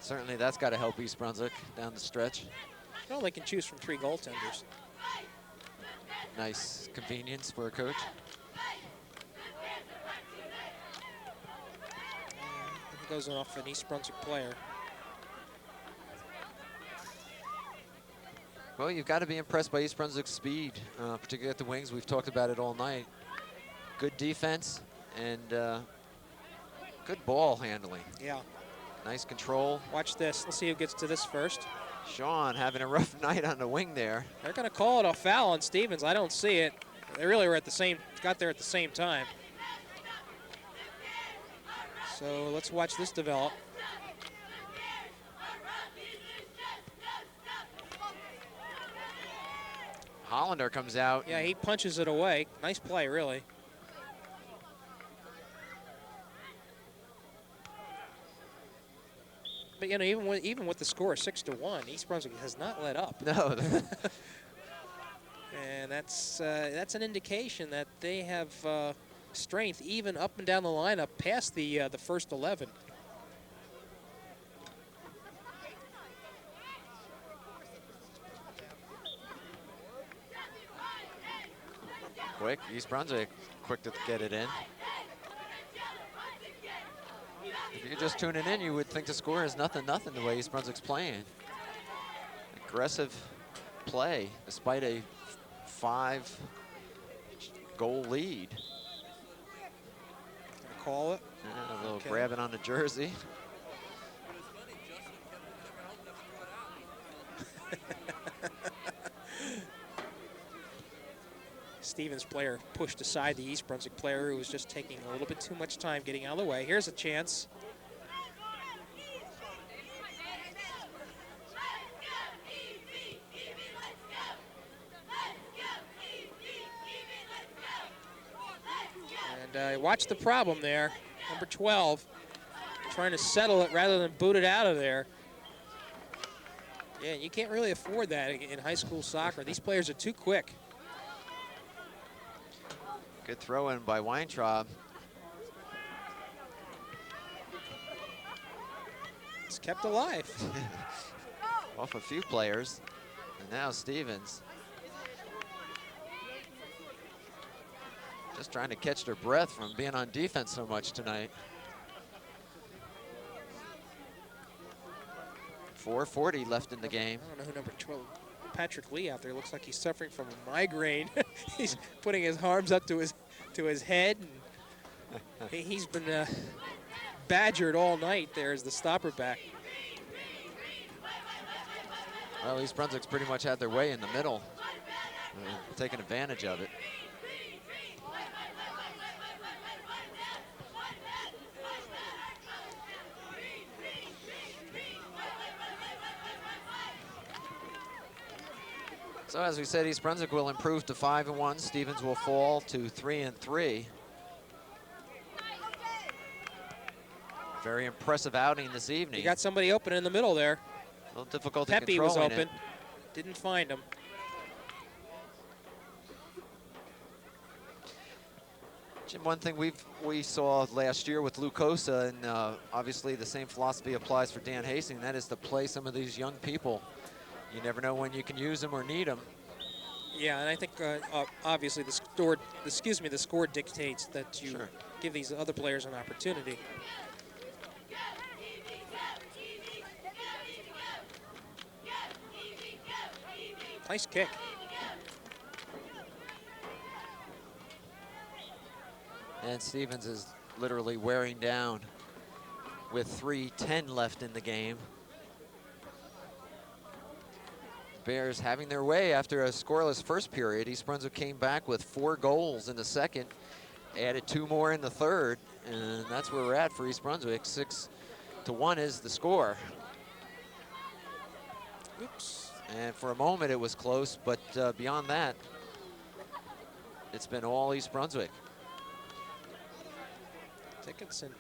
Certainly that's got to help East Brunswick down the stretch.
Well, they can choose from 3 goaltenders.
Nice convenience for a coach.
It goes off an East Brunswick player.
Well, you've got to be impressed by East Brunswick's speed, particularly at the wings. We've talked about it all night. Good defense and good ball handling.
Yeah.
Nice control.
Watch this. Let's see who gets to this first.
Sean having a rough night on the wing there.
They're going to call it a foul on Stevens. I don't see it. They really were got there at the same time. So let's watch this develop.
Allinder comes out.
Yeah, he punches it away. Nice play, really. But you know, even with the score 6-1, East Brunswick has not let up.
No.
And that's an indication that they have strength even up and down the lineup past the first 11.
Quick, East Brunswick, quick to get it in. If you're just tuning in, you would think the score is 0-0 the way East Brunswick's playing. Aggressive play, despite a 5-goal lead.
Gonna call it.
And a little grabbing on the jersey.
Stevens player pushed aside the East Brunswick player who was just taking a little bit too much time getting out of the way. Here's a chance. And watch the problem there. Number 12 trying to settle it rather than boot it out of there. Yeah, you can't really afford that in high school soccer. These players are too quick.
Good throw in by Weintraub.
It's kept alive.
Off a few players. And now Stevens. Just trying to catch their breath from being on defense so much tonight. 4:40 left in the game.
I don't know who number 12, Patrick Lee out there. Looks like he's suffering from a migraine. He's putting his arms up to his head. And he's been badgered all night there as the stopper back.
Well, East Brunswick's pretty much had their way in the middle, taking advantage of it. So as we said, East Brunswick will improve to 5-1. Stevens will fall to 3-3. Very impressive outing this evening.
You got somebody open in the middle there.
A little difficult
Pepe was open.
it.
Didn't find him.
Jim, one thing we saw last year with Lucosa, and obviously the same philosophy applies for Dan Hastings, that is to play some of these young people. You never know when you can use them or need them.
Yeah, and I think obviously the score dictates that you give these other players an opportunity. Nice kick.
And Stevens is literally wearing down with 3:10 left in the game. Bears having their way after a scoreless first period. East Brunswick came back with 4 goals in the second, added 2 more in the third, and that's where we're at for East Brunswick. 6-1 is the score.
Oops.
And for a moment it was close, but beyond that, it's been all East Brunswick.
Dickinson.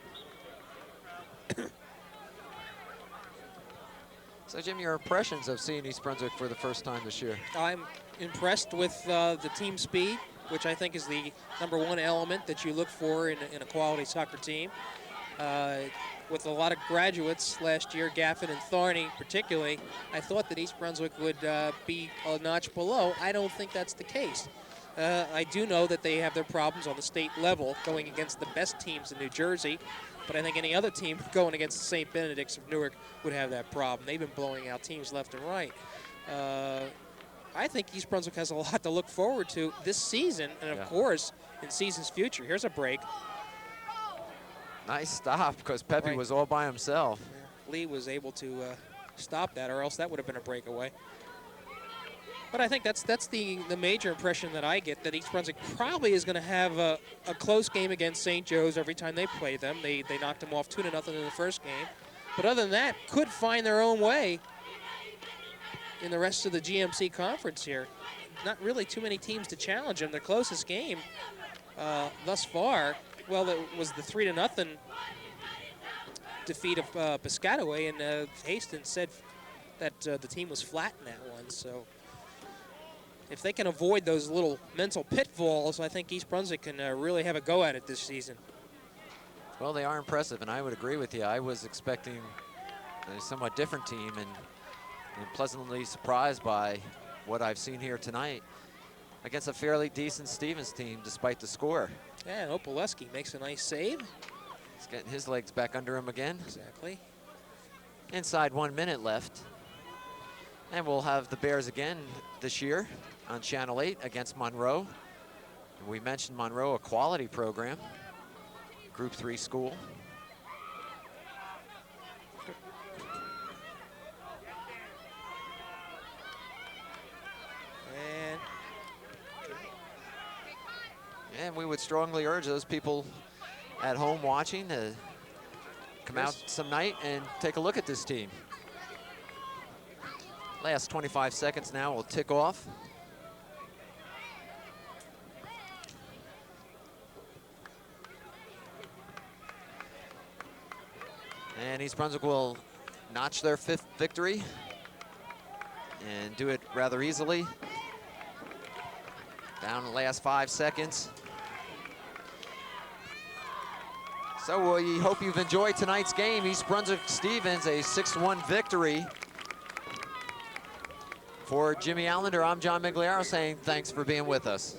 So Jim, your impressions of seeing East Brunswick for the first time this year?
I'm impressed with the team speed, which I think is the #1 element that you look for in a quality soccer team. With a lot of graduates last year, Gaffin and Thorny particularly, I thought that East Brunswick would be a notch below. I don't think that's the case. I do know that they have their problems on the state level going against the best teams in New Jersey, but I think any other team going against the St. Benedict's of Newark would have that problem. They've been blowing out teams left and right. I think East Brunswick has a lot to look forward to this season and, of course, in seasons future. Here's a break.
Nice stop, because Pepe was all by himself.
Yeah. Lee was able to stop that, or else that would have been a breakaway. But I think that's the major impression that I get, that East Brunswick probably is going to have a close game against St. Joe's every time they play them. They knocked them off 2-0 in the first game. But other than that, could find their own way in the rest of the GMC conference here. Not really too many teams to challenge them. Their closest game thus far, well, it was the 3-0 defeat of Piscataway, and Hastings said that the team was flat in that one. So if they can avoid those little mental pitfalls, I think East Brunswick can really have a go at it this season.
Well, they are impressive, and I would agree with you. I was expecting a somewhat different team, and pleasantly surprised by what I've seen here tonight against a fairly decent Stevens team, despite the score.
Yeah, and Opoleski makes a nice save.
He's getting his legs back under him again.
Exactly.
Inside 1 minute left. And we'll have the Bears again this year on Channel 8 against Monroe. And we mentioned Monroe, a quality program, Group 3 school. And we would strongly urge those people at home watching to come out some night and take a look at this team. Last 25 seconds now will tick off. And East Brunswick will notch their 5th victory and do it rather easily. Down the last 5 seconds. So we hope you've enjoyed tonight's game. East Brunswick-Stevens, a 6-1 victory. For Jimmy Allinder, I'm John Meggiolaro saying thanks for being with us.